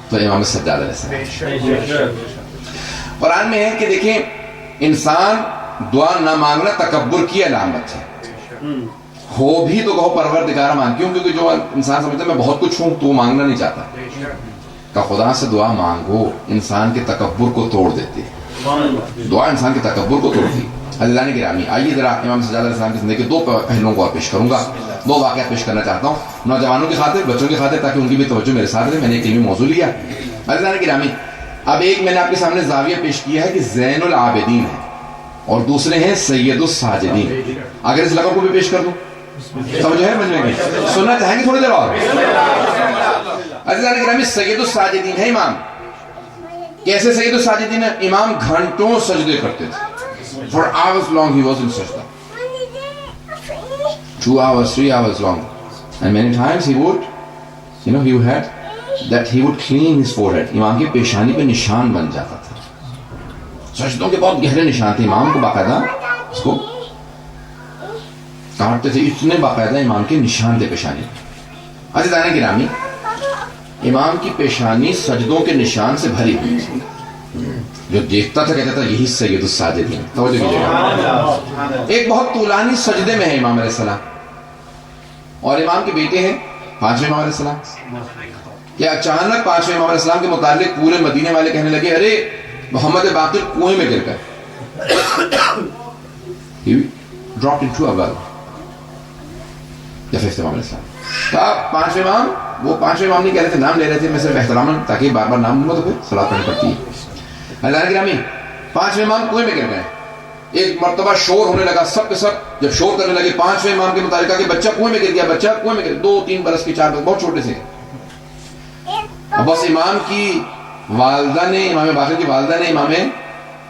تو امام سجاد علیہ السلام. قرآن میں ہے کہ دیکھیں انسان دعا نہ مانگنا تکبر کی علامت ہے. ہو بھی تو کہو پروردگار مانگ. کیوں؟ کیونکہ جو انسان سمجھتا ہے میں بہت کچھ ہوں تو وہ مانگنا نہیں چاہتا. کہ خدا سے دعا مانگو انسان کے تکبر کو توڑ دیتی ہے. دعا انسان کے تکبر کو توڑتی. عزیزان گرامی آئیے ذرا امام سجاد علیہ السلام کی زندگی کے دو پہلوؤں کو پیش کروں گا. دو واقعات پیش کرنا چاہتا ہوں نوجوانوں کی خاطر بچوں کی خاطر تاکہ ان کی بھی توجہ میرے ساتھ رہے. میں نے ایک علمی موضوع لیا. عزیزان گرامی اب ایک میں نے آپ کے سامنے زاویہ پیش کیا ہے کہ زین العابدین ہے اور دوسرے ہیں سید الساجدین. اگر اس لقب کو بھی پیش کر دوں سمجھ ہے مجھ میں سننا چاہیں گے تھوڑی دیر اور. عزیزان گرامی سید الساجدین ہے امام. کیسے سید الساجدین ہے؟ امام گھنٹوں سجدے کرتے تھے. For hours long he was in sajda. 2 hours, 3 hours long. And many times he would, he would clean his forehead. امام کی پیشانی پہ نشان بن جاتا تھا. سجدوں کے بہت گہرے نشان تھے. امام کو باقاعدہ اس کو کاٹتے تھے. اتنے باقاعدہ امام کے نشان تھے پیشانی. عزیزان گرامی امام کی پیشانی سجدوں کے نشان سے بھری ہوئی تھی. جو دیکھتا تھا کہتا تھا یہی سید الساجدین. توجہ کیجیے گا ایک بہت طولانی سجدے میں ہے امام علیہ السلام اور امام کے بیٹے ہیں پانچویں امام علیہ السلام. کہ اچانک پانچویں امام علیہ السلام کے متعلق پورے مدینے والے کہنے لگے ارے محمد باقر کنویں میں گر گئے. He dropped into a well. یا ففتھ امام علیہ السلام کہا پانچویں امام. وہ پانچویں امام نہیں کہہ رہے تھے نام لے رہے تھے. میں صرف احترام تاکہ بار بار نام لوں تو پھر صلاۃ پڑھنی پڑتی ہے. اللہ گرامی پانچویں امام کنویں میں گر گئے. ایک مرتبہ شور ہونے لگا. سب کے سب جب شور کرنے لگے پانچویں امام کے متعلق کہ بچہ کنویں میں گر گیا, بچہ کنویں میں گر. 2-3 برس کے 4 برس بہت چھوٹے سے. بس امام کی والدہ نے، امام باقر کی والدہ نے، امام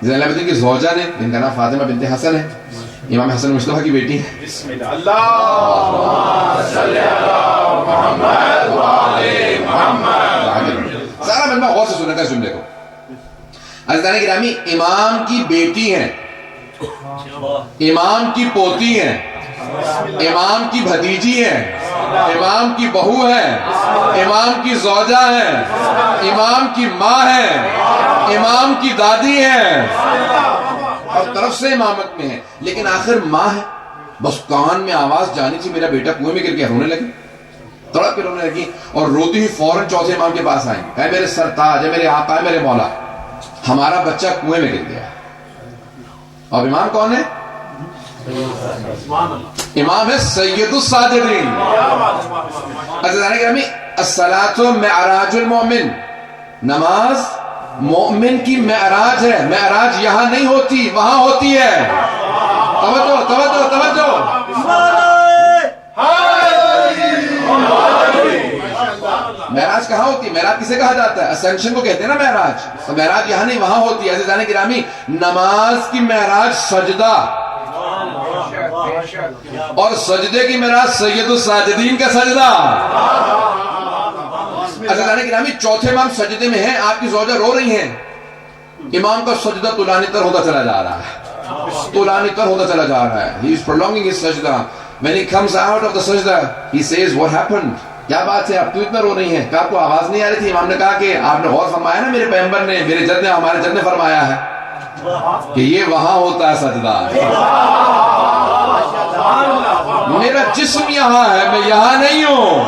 زینل عابدین کی زوجہ نے، جن کا نام فاطمہ بنت حسن ہے، امام حسن مصطفیٰ کی بیٹی ہے. بسم اللہ. اللہم صلی علی محمد و آل محمد. سارا مجمع غور سے سننے کا اس جملے کو. عزیزان گرامی، امام کی بیٹی ہیں، امام کی پوتی ہیں، امام کی بھتیجی ہیں، امام کی بہو ہے، امام کی زوجہ ہے، امام کی ماں ہے، امام کی دادی ہے، اور طرف سے امامت میں ہے. لیکن آخر ماں ہے. بس کان میں آواز جانی تھی میرا بیٹا کنویں میں گر گیا، رونے لگی، تڑپ کے رونے لگی، اور روتی ہوئی فوراً چوتھے امام کے پاس آئیں گے. اے میرے سرتاج، اے میرے آقا، اے میرے مولا، ہمارا بچہ کنویں میں گر گیا. اور امام کون ہے؟ امام ہے سید الساجدین. عزیزان گرامی، الصلاۃ معراج المؤمن، نماز مومن کی معراج ہے. معراج یہاں نہیں ہوتی، وہاں ہوتی ہے. توجہ توجہ توجہ. معراج کہاں ہوتی ہے؟ معراج کسے کہا جاتا ہے؟ اسینشن کو کہتے ہیں نا معراج. تو معراج یہاں نہیں، وہاں ہوتی ہے. عزیزان گرامی، نماز کی معراج سجدہ، اور سجدے کی معراج سید الساجدین کا سجدہ. عزیزان گرامی، چوتھے امام سجدے میں ہیں، آپ کی زوجہ رو رہی ہیں، امام کا سجدہ طولانی تر ہوتا چلا جا رہا ہے، طولانی تر ہوتا چلا جا رہا ہے. He is prolonging his sajda. When he comes out of the sajda, he says, what happened? کیا بات ہے، آپ کیوں اتنا رو رہی ہیں؟ کہ آپ کو آواز نہیں آ رہی تھی؟ امام نے کہا کہ آپ نے غور فرمایا نا، میرے پیغمبر نے، میرے جد نے، ہمارے جد نے فرمایا ہے کہ یہ وہاں ہوتا ہے سجدہ. میرا جسم یہاں ہے، میں یہاں نہیں ہوں.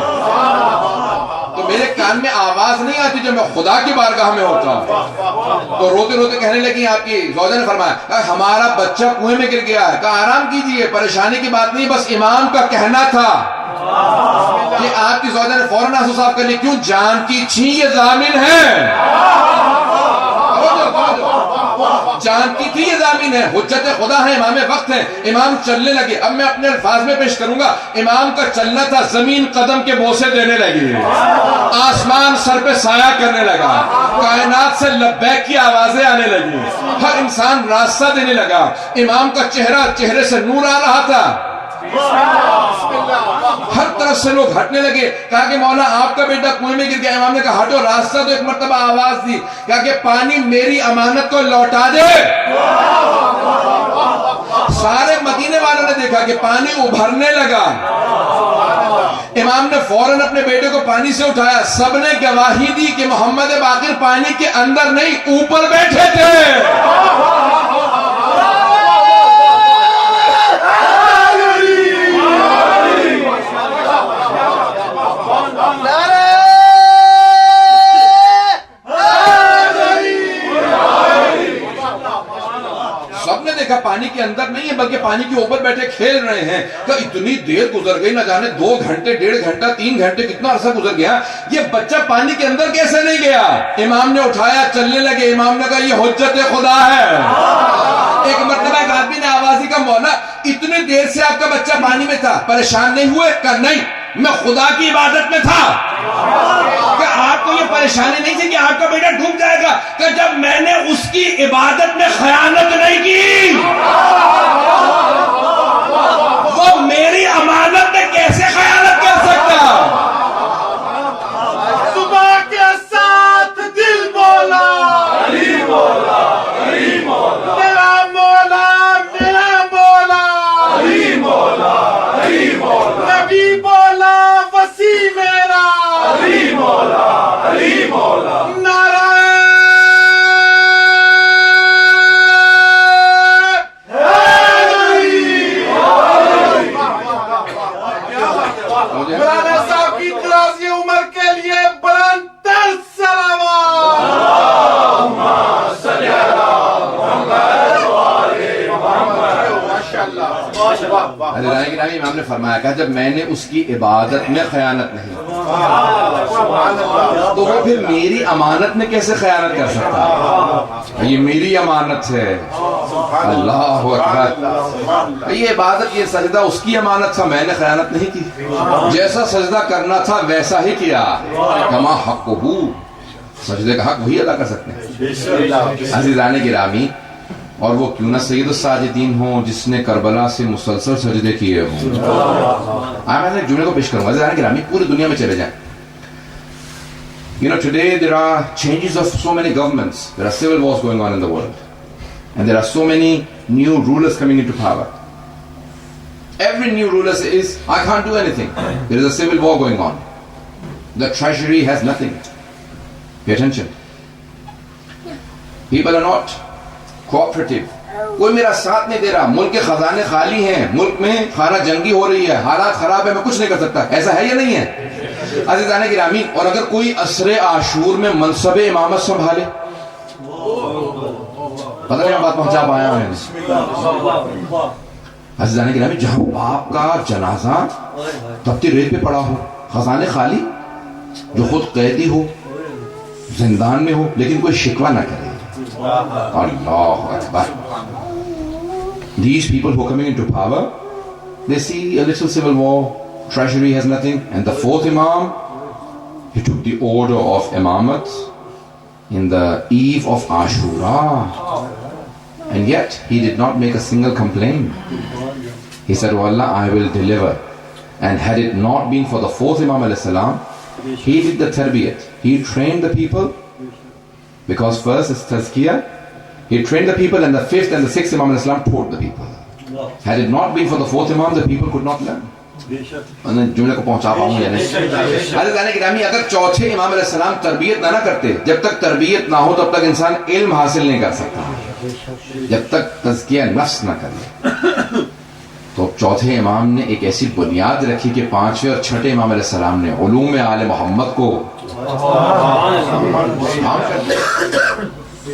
تو میرے کان میں آواز نہیں آتی جب میں خدا کی بارگاہ میں ہوتا ہوں. تو روتے روتے کہنے لگی آپ کی زوجہ نے فرمایا، ہمارا بچہ کنویں میں گر گیا ہے. کہا آرام کیجئے، پریشانی کی بات نہیں، بس امام کا کہنا تھا. کہ آپ کی زوجہ نے فوراً آنسو صاف کر لی. کیوں؟ جان کی چھین یہ ضامن ہے، جان کی تھی یہ ضامن ہے، حجت خدا ہے، امام وقت ہے. امام چلنے لگے. اب میں اپنے الفاظ میں پیش کروں گا. امام کا چلنا تھا، زمین قدم کے بوسے دینے لگی، آسمان سر پہ سایہ کرنے لگا، کائنات سے لبیک کی آوازیں آنے لگی، ہر انسان راستہ دینے لگا. امام کا چہرے سے نور آ رہا تھا. ہر طرف سے لوگ ہٹنے لگے. کہا کہ مولا آپ کا بیٹا کنویں میں گر گیا. امام نے کہا ہٹو. راستہ تو ایک مرتبہ آواز دی. کہا کہ پانی میری امانت کو لوٹا دے. سارے مدینے والوں نے دیکھا کہ پانی ابھرنے لگا. امام نے فوراً اپنے بیٹے کو پانی سے اٹھایا. سب نے گواہی دی کہ محمد باقر پانی کے اندر نہیں، اوپر بیٹھے تھے. پانی کے اندر نہیں ہے بلکہ پانی کے اوپر بیٹھے کھیل رہے ہیں. کہ اتنی دیر گزر گئی، نہ جانے 2 گھنٹے، 1.5 گھنٹہ، 3 گھنٹے، کتنا عرصہ گزر گیا، یہ بچہ پانی کے اندر کیسے نہیں گیا؟ امام نے اٹھایا، چلنے لگے. امام نے کہا یہ حجت خدا ہے. ایک مرتبہ ایک آدمی نے آواز دی، کا مولا اتنی دیر سے آپ کا بچہ پانی میں تھا، پریشان نہیں ہوئے؟ کہا نہیں، میں خدا کی عبادت میں تھا. کہ آپ کو یہ پریشانی نہیں تھی کہ آپ کا بیٹا ڈوب جائے گا؟ کہ جب میں نے اس کی عبادت میں خیانت نہیں کی، وہ میری امانت میں کیسے خیانت کر سکتا؟ صبح کے ساتھ دل بولا، علی مولا، علی مولا، میرا مولا، میرا مولا، علی مولا، علی مولا، نبی بولا وسیع میرا، علی مولا، علی مولا. مولانا صاحب کی دراز عمر کے لیے بلند تر صلوات. اللہم صلی علی محمد و آل محمد. ماشاءاللہ. امام نے فرمایا کہ جب میں نے اس کی عبادت میں خیانت نہیں تو وہ پھر میری امانت میں کیسے خیانت کر سکتا؟ یہ میری امانت ہے. اللہ اکبر. یہ عبادت، یہ سجدہ اس کی امانت تھا، میں نے خیانت نہیں کی. جیسا سجدہ کرنا تھا ویسا ہی کیا. کما حقہ سجدے کا حق وہی ادا کر سکتے ہیں. عزیزان گرامی، اور وہ کیوں نہ سید الساجدین ہوں جس نے کربلا سے مسلسل سجدے کیے ہوں. میں ایک جملے کو پیش کروں گا. عزیزان گرامی، پوری دنیا میں چلے جائیں. Today there are changes of so many governments. There are civil wars going on in the world. And there are so many new rulers coming into power. Every new ruler says, I can't do anything. There is a civil war going on. The treasury has nothing. Pay attention. People are not cooperative. کوئی میرا ساتھ نہیں دے رہا. ملک کے خزانے خالی ہیں. ملک میں خانہ جنگی ہو رہی ہے. حالات خراب ہے. میں کچھ نہیں کر سکتا. ایسا ہے یا نہیں ہے؟ عزیزان گرامی، اور اگر کوئی عصر عاشور میں منصب امامت سنبھالے، پتہ نہیں بات پہنچا پایا ہوں. عزیزان گرامی، جہاں باپ کا جنازہ تپتی ریت پہ پڑا ہو، خزانے خالی، جو خود قیدی ہو، زندان میں ہو، لیکن کوئی شکوہ نہ کرے. اللہ اکبر. These people who are coming into power, they see a little civil war, treasury has nothing, and the fourth imam, he took the order of imamat in the eve of Ashura, and yet he did not make a single complaint. He said, oh Allah, I will deliver. And had it not been for the fourth imam alayhi salam, he did the tarbiyat. He trained the people, because first is tazkiyah. He trained the people, and the fifth and the sixth imam alayhi salam taught the people. Had it not been for the fourth imam, the people could not learn. جملے کو پہنچا پاؤں یا نہیں؟ عزیزان گرامی، اگر چوتھے امام علیہ السلام تربیت نہ کرتے، جب تک تربیت نہ ہو تب تک انسان علم حاصل نہیں کر سکتا. جب تک تزکیہ نفس نہ کرے. تو چوتھے امام نے ایک ایسی بنیاد رکھی کہ پانچویں اور چھٹے امام علیہ السلام نے علوم آل محمد کو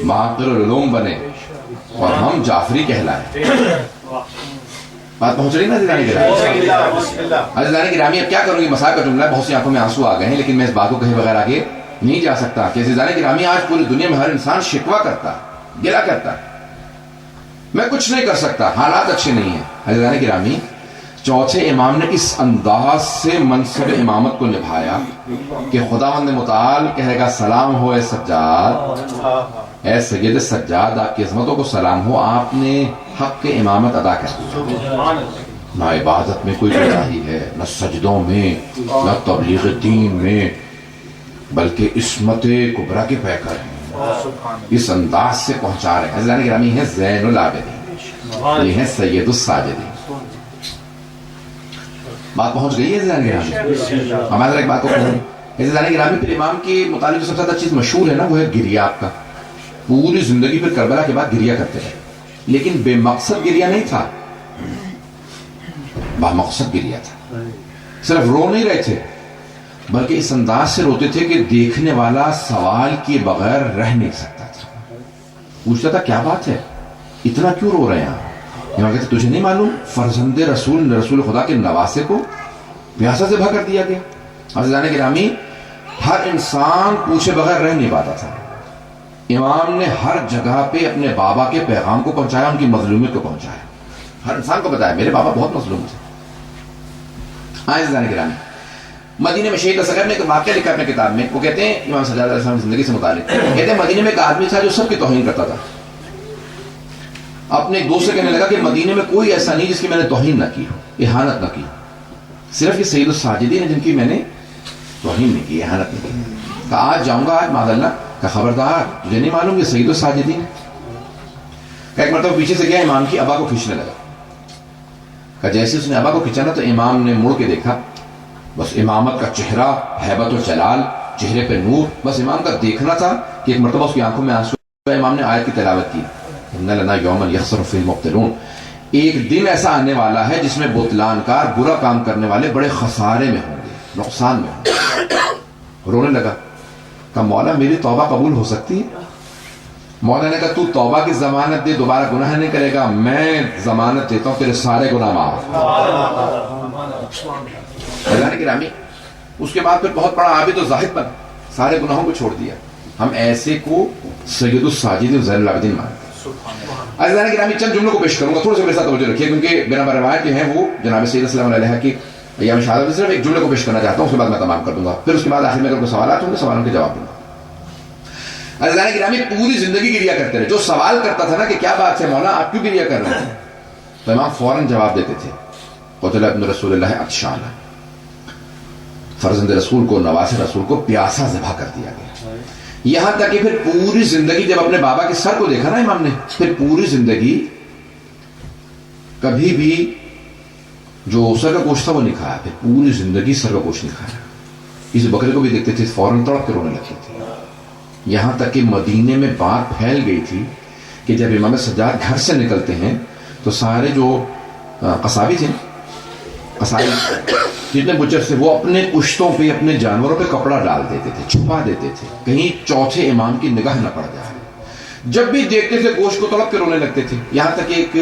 معقل العلوم بنے اور ہم جعفری کہلائے. بات پہنچ رہی نا عزیزان گرامی؟ عزیزان گرامی، اب کیا کروں گی؟ مسائل کا جملہ ہے، بہت سی آنکھوں میں آنسو آ گئے ہیں، لیکن میں اس بات کو کہے بغیر آگے نہیں جا سکتا کہ عزیزان گرامی، آج پوری دنیا میں ہر انسان شکوہ کرتا ہے، گلہ کرتا ہے، میں کچھ نہیں کر سکتا، حالات اچھے نہیں ہیں. عزیزان گرامی، چوتھے امام نے اس انداز سے منصب امامت کو نبھایا کہ خداوند متعال کہے گا سلام ہو اے سجاد، اے سید سجاد، آپ کی عظمتوں کو سلام ہو، آپ نے حق کے امامت ادا کر دیا. نہ عبادت میں کوئی کوتاہی ہے، نہ سجدوں میں، نہ تبلیغ دین میں، بلکہ عصمت کبریٰ کے پیکر ہیں. اس انداز سے پہنچا رہے ہیں. عزیزان گرامی، ہیں زین العابدین، یہ ہیں سید الساجدین. بات پہنچ گئی ہے عزیزان گرامی؟ ہمارے ذرا ایک بات کو کہوں. عزیزان گرامی، پھر امام کے متعلق جو سب سے زیادہ چیز مشہور ہے نا، وہ ہے گریہ. آپ کا پوری زندگی پھر کربلا کے بعد گریہ کرتے رہے، لیکن بے مقصد گریہ نہیں تھا، با مقصد گریہ تھا. صرف رو نہیں رہے تھے، بلکہ اس انداز سے روتے تھے کہ دیکھنے والا سوال کیے بغیر رہ نہیں سکتا تھا. پوچھتا تھا کیا بات ہے، اتنا کیوں رو رہے ہیں؟ یہاں کہتے تجھے نہیں معلوم فرزند رسول خدا کے نواسے کو پیاسا سے بھا کر دیا گیا. عزیزان گرامی، ہر انسان پوچھے بغیر رہ نہیں پاتا تھا. امام نے ہر جگہ پہ اپنے بابا کے پیغام کو پہنچایا، ان کی مظلومیت کو پہنچایا. ہر انسان کو بتایا میرے بابا بہت مظلوم تھے. عزیزان گرامی، مدینے میں شیخ اصغر نے ایک واقعہ لکھا اپنے کتاب میں، وہ کہتے ہیں امام سجاد علیہ السلام کی زندگی سے متعلق، کہتے ہیں مدینے میں ایک آدمی تھا جو سب کی توہین کرتا تھا. اپنے ایک دوست سے کہنے لگا کہ مدینے میں کوئی ایسا نہیں جس کی میں نے توہین نہ کی ہو، اہانت نہ کی، صرف یہ سید الساجدین ہیں جن کی میں نے توہین نہیں کی، اہانت نہیں کی. کہا آج جاؤں گا، آج معاذ اللہ، کہ خبردار تجھے نہیں معلوم یہ سید الساجدین ہے. کہ ایک مرتبہ پیچھے سے گیا، امام کی ابا کو کھینچنے لگا. کہ جیسے اس نے ابا کو کھینچا نا، تو امام نے مڑ کے دیکھا، بس امامت کا چہرہ، ہیبت و جلال، چہرے پہ نور، بس امام کا دیکھنا تھا کہ ایک مرتبہ اس کی آنکھوں میں آنسو. امام نے آیت کی تلاوت کی، ان لنا یوما یخسر فیہ المبطلون، ایک دن ایسا آنے والا ہے جس میں بطلان کار، برا کام کرنے والے بڑے خسارے میں ہوں گے، نقصان میں ہوں گے. رونے لگا. کہا مولا میری توبہ قبول ہو سکتی ہے؟ مولا نے کہا تو توبہ کی ضمانت دے، دوبارہ گناہ نہیں کرے گا، میں ضمانت دیتا ہوں تیرے سارے گناہ معاف. اللہ گرامی، اس کے بعد پھر بہت بڑا عابد و زاہد بنا، سارے گناہوں کو چھوڑ دیا. ہم ایسے کو سید الساجدین زین العابدین مانتے ہیں. عزیزان گرامی، چند جملوں کو پیش کروں گا، تھوڑے سے میرے ساتھ توجہ رکھیے، کیونکہ بنا روایت جو ہیں وہ جناب سید صلی اللہ علیہ کی ایام شہادت. صرف ایک جملے کو پیش کرنا چاہتا ہوں، اس کے بعد میں تمام کر دوں گا. پھر اس کے بعد آخر میں اگر کوئی سوالات ہوں گے سوالوں کے جواب دوں گا. عزیزان گرامی پوری زندگی گریا کرتے رہے. جو سوال کرتا تھا نا کہ کیا بات ہے مولا آپ کیوں گریا کر رہے ہیں, تو امام فوراً جواب دیتے تھے قتل ابن رسول اللہ عطشان, فرزند رسول کو, نواز رسول کو پیاسا ذبح کر دیا گیا. یہاں تک کہ پھر پوری زندگی جب اپنے بابا کے سر کو دیکھا نا امام نے, پھر پوری زندگی کبھی بھی جو سر کا گوشت تھا وہ نہیں کھایا, پھر پوری زندگی سر کا گوشت نہیں کھایا. کسی بکرے کو بھی دیکھتے تھے فوراً تڑپ کے رونے لگتے تھے. یہاں تک کہ مدینے میں بات پھیل گئی تھی کہ جب امام سجاد گھر سے نکلتے ہیں تو سارے جو قصابی تھے, قصابی جتنے بچر تھے, وہ اپنے پشتوں پہ اپنے جانوروں پہ کپڑا ڈال دیتے تھے, چھپا دیتے تھے, کہیں چوتھے امام کی نگاہ نہ پڑ جائے. جب بھی دیکھتے تھے گوشت کو تڑپ کے رونے لگتے تھے. یہاں تک کہ ایک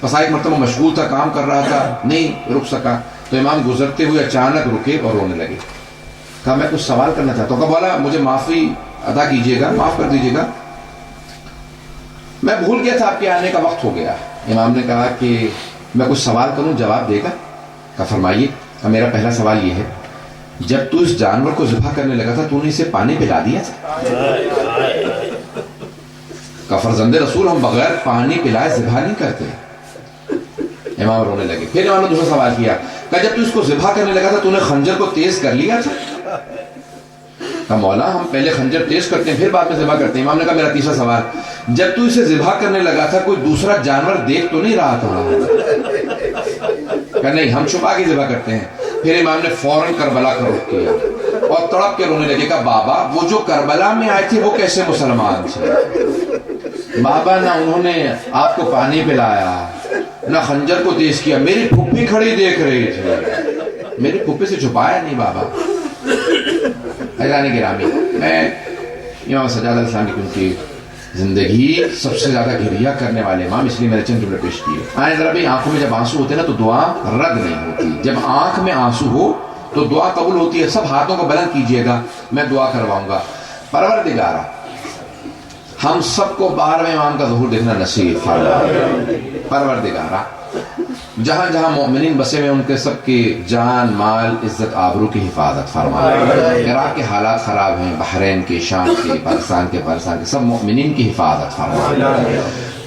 قصائی مرتبہ مشغول تھا, کام کر رہا تھا, نہیں رک سکا, تو امام گزرتے ہوئے اچانک رکے اور رونے لگے. کہا میں کچھ سوال کرنا چاہتا ہوں. کہا بولا مجھے معافی ادا کیجیے گا, معاف کر دیجیے گا, میں بھول گیا تھا آپ کے آنے کا وقت ہو گیا. امام نے کہا کہ میں کچھ سوال کروں, جواب دے گا؟ کہا فرمائیے. میرا پہلا سوال یہ ہے, جب تو اس جانور کو ذبح کرنے لگا تھا تو نے اسے پانی پلا دیا تھا؟ کہا فرزند رسول ہم بغیر پانی پلائے ذبح نہیں کرتے. امام رونے لگے. پھر امام نے دوسرا سوال کیا, کہا جب تو اس کو ذبح کرنے لگا تھا تو نے خنجر کو تیز کر لیا تھا؟ کہا مولا ہم پہلے خنجر تیز کرتے ہیں پھر بعد میں ذبح کرتے ہیں. امام نے کہا میرا تیسرا سوال, جب تو اسے ذبح کرنے لگا تھا کوئی دوسرا جانور دیکھ تو نہیں رہا تھا؟ کہا نہیں ہم چھپا کے ذبح کرتے ہیں. پھر امام نے فوراً کربلا کا رخ کیا اور تڑپ کے رونے لگے. کہا بابا وہ جو کربلا میں آئے تھے وہ کیسے مسلمان تھے؟ بابا نہ انہوں نے آپ کو پانی پلایا نہ خنجر کو تیز کیا, میری پھپھی کھڑی دیکھ رہی تھی, میری پھپھی سے چھپایا نہیں بابا. حیرانی گرامی, میں امام سجاد علیہ السلام کی کیونکہ زندگی سب سے زیادہ گریا کرنے والے امام, اس لیے میں نے چند جملے پیش کیے. آئیں ذرا بھی آنکھوں میں جب آنسو ہوتے ہیں نا تو دعا رد نہیں ہوتی. جب آنکھ میں آنسو ہو تو دعا قبول ہوتی ہے. سب ہاتھوں کو بلند کیجئے گا, میں دعا کرواؤں گا. پروردگارہ ہم سب کو 12ویں امام کا ظہور دیکھنا نصیب فرما. پروردگارہ جہاں جہاں مومنین بسے میں ان کے سب کی جان مال عزت آبرو کی حفاظت فرما. عراق کے حالات خراب ہیں, بحرین کے, شام کے, پاکستان کے سب مومنین کی حفاظت فرما.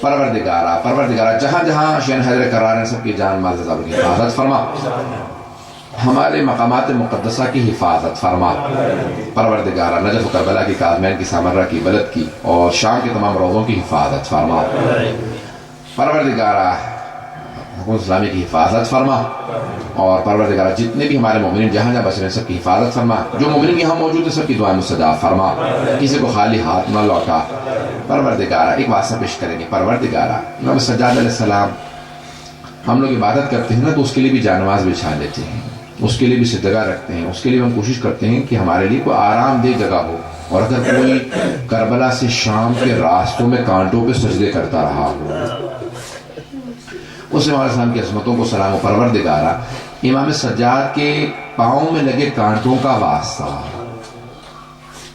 پروردگارہ جہاں جہاں شین حیدر قرار ہیں سب کی جان مال عزت آبرو کی حفاظت فرما. ہمارے مقامات مقدسہ کی حفاظت فرما. پروردگارہ نجف و کربلا کی, کاظمین کی, سامرہ کی, ولادت کی اور شام کے تمام روضوں کی حفاظت فرما. پروردگارہ حکومت اسلامی کی حفاظت فرما. اور پروردگارہ جتنے بھی ہمارے مومنین جہاں جہاں بسے ہیں سب کی حفاظت فرما. جو مومنین یہاں موجود ہیں سب کی دعائیں مستجاب فرما, کسی کو خالی ہاتھ نہ لوٹا. پروردگارہ ایک واسطہ پیش کریں گے. پروردگارہ امام سجاد علیہ السلام ہم لوگ عبادت کرتے ہیں نا تو اس کے لیے بھی جانماز بچھا لیتے ہیں, اس کے لیے بھی صدقہ رکھتے ہیں, اس کے لیے ہم کوشش کرتے ہیں کہ ہمارے لیے کوئی آرام دہ جگہ ہو. اور اگر کوئی کربلا سے شام کے راستوں میں کانٹوں پہ سجدے کرتا رہا ہو, اس امام علیہ السلام کی عظمتوں کو سلام. و پروردگارہ امام سجاد کے پاؤں میں لگے کانٹوں کا واسطہ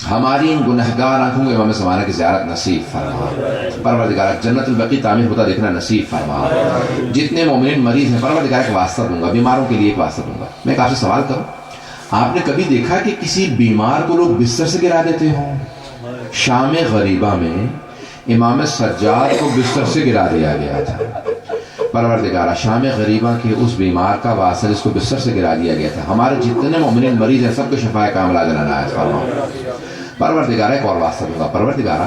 ہماری ان گنہگار آنکھوں کو امام زمانہ کی زیارت نصیب فرما. پروردگارہ جنت البقیع تعمیر ہوتا دیکھنا نصیب فرما. جتنے مومنین مریض ہیں پروردگارہ ایک واسطہ دوں گا, بیماروں کے لیے ایک واسطہ دوں گا. میں آپ سے سوال کروں, آپ نے کبھی دیکھا کہ کسی بیمار کو لوگ بستر سے گرا دیتے ہوں؟ شام غریبہ میں امام سجاد کو بستر سے گرا دیا گیا تھا. پروردگارہ شام غریبہ کے اس بیمار کا واسطہ جس کو بستر سے گرا دیا گیا تھا, ہمارے جتنے مومنین مریض ہیں سب کو شفا کاملہ عنایت فرما. پروردگارہ ایک اور واسطہ دوں گا. پروردگارہ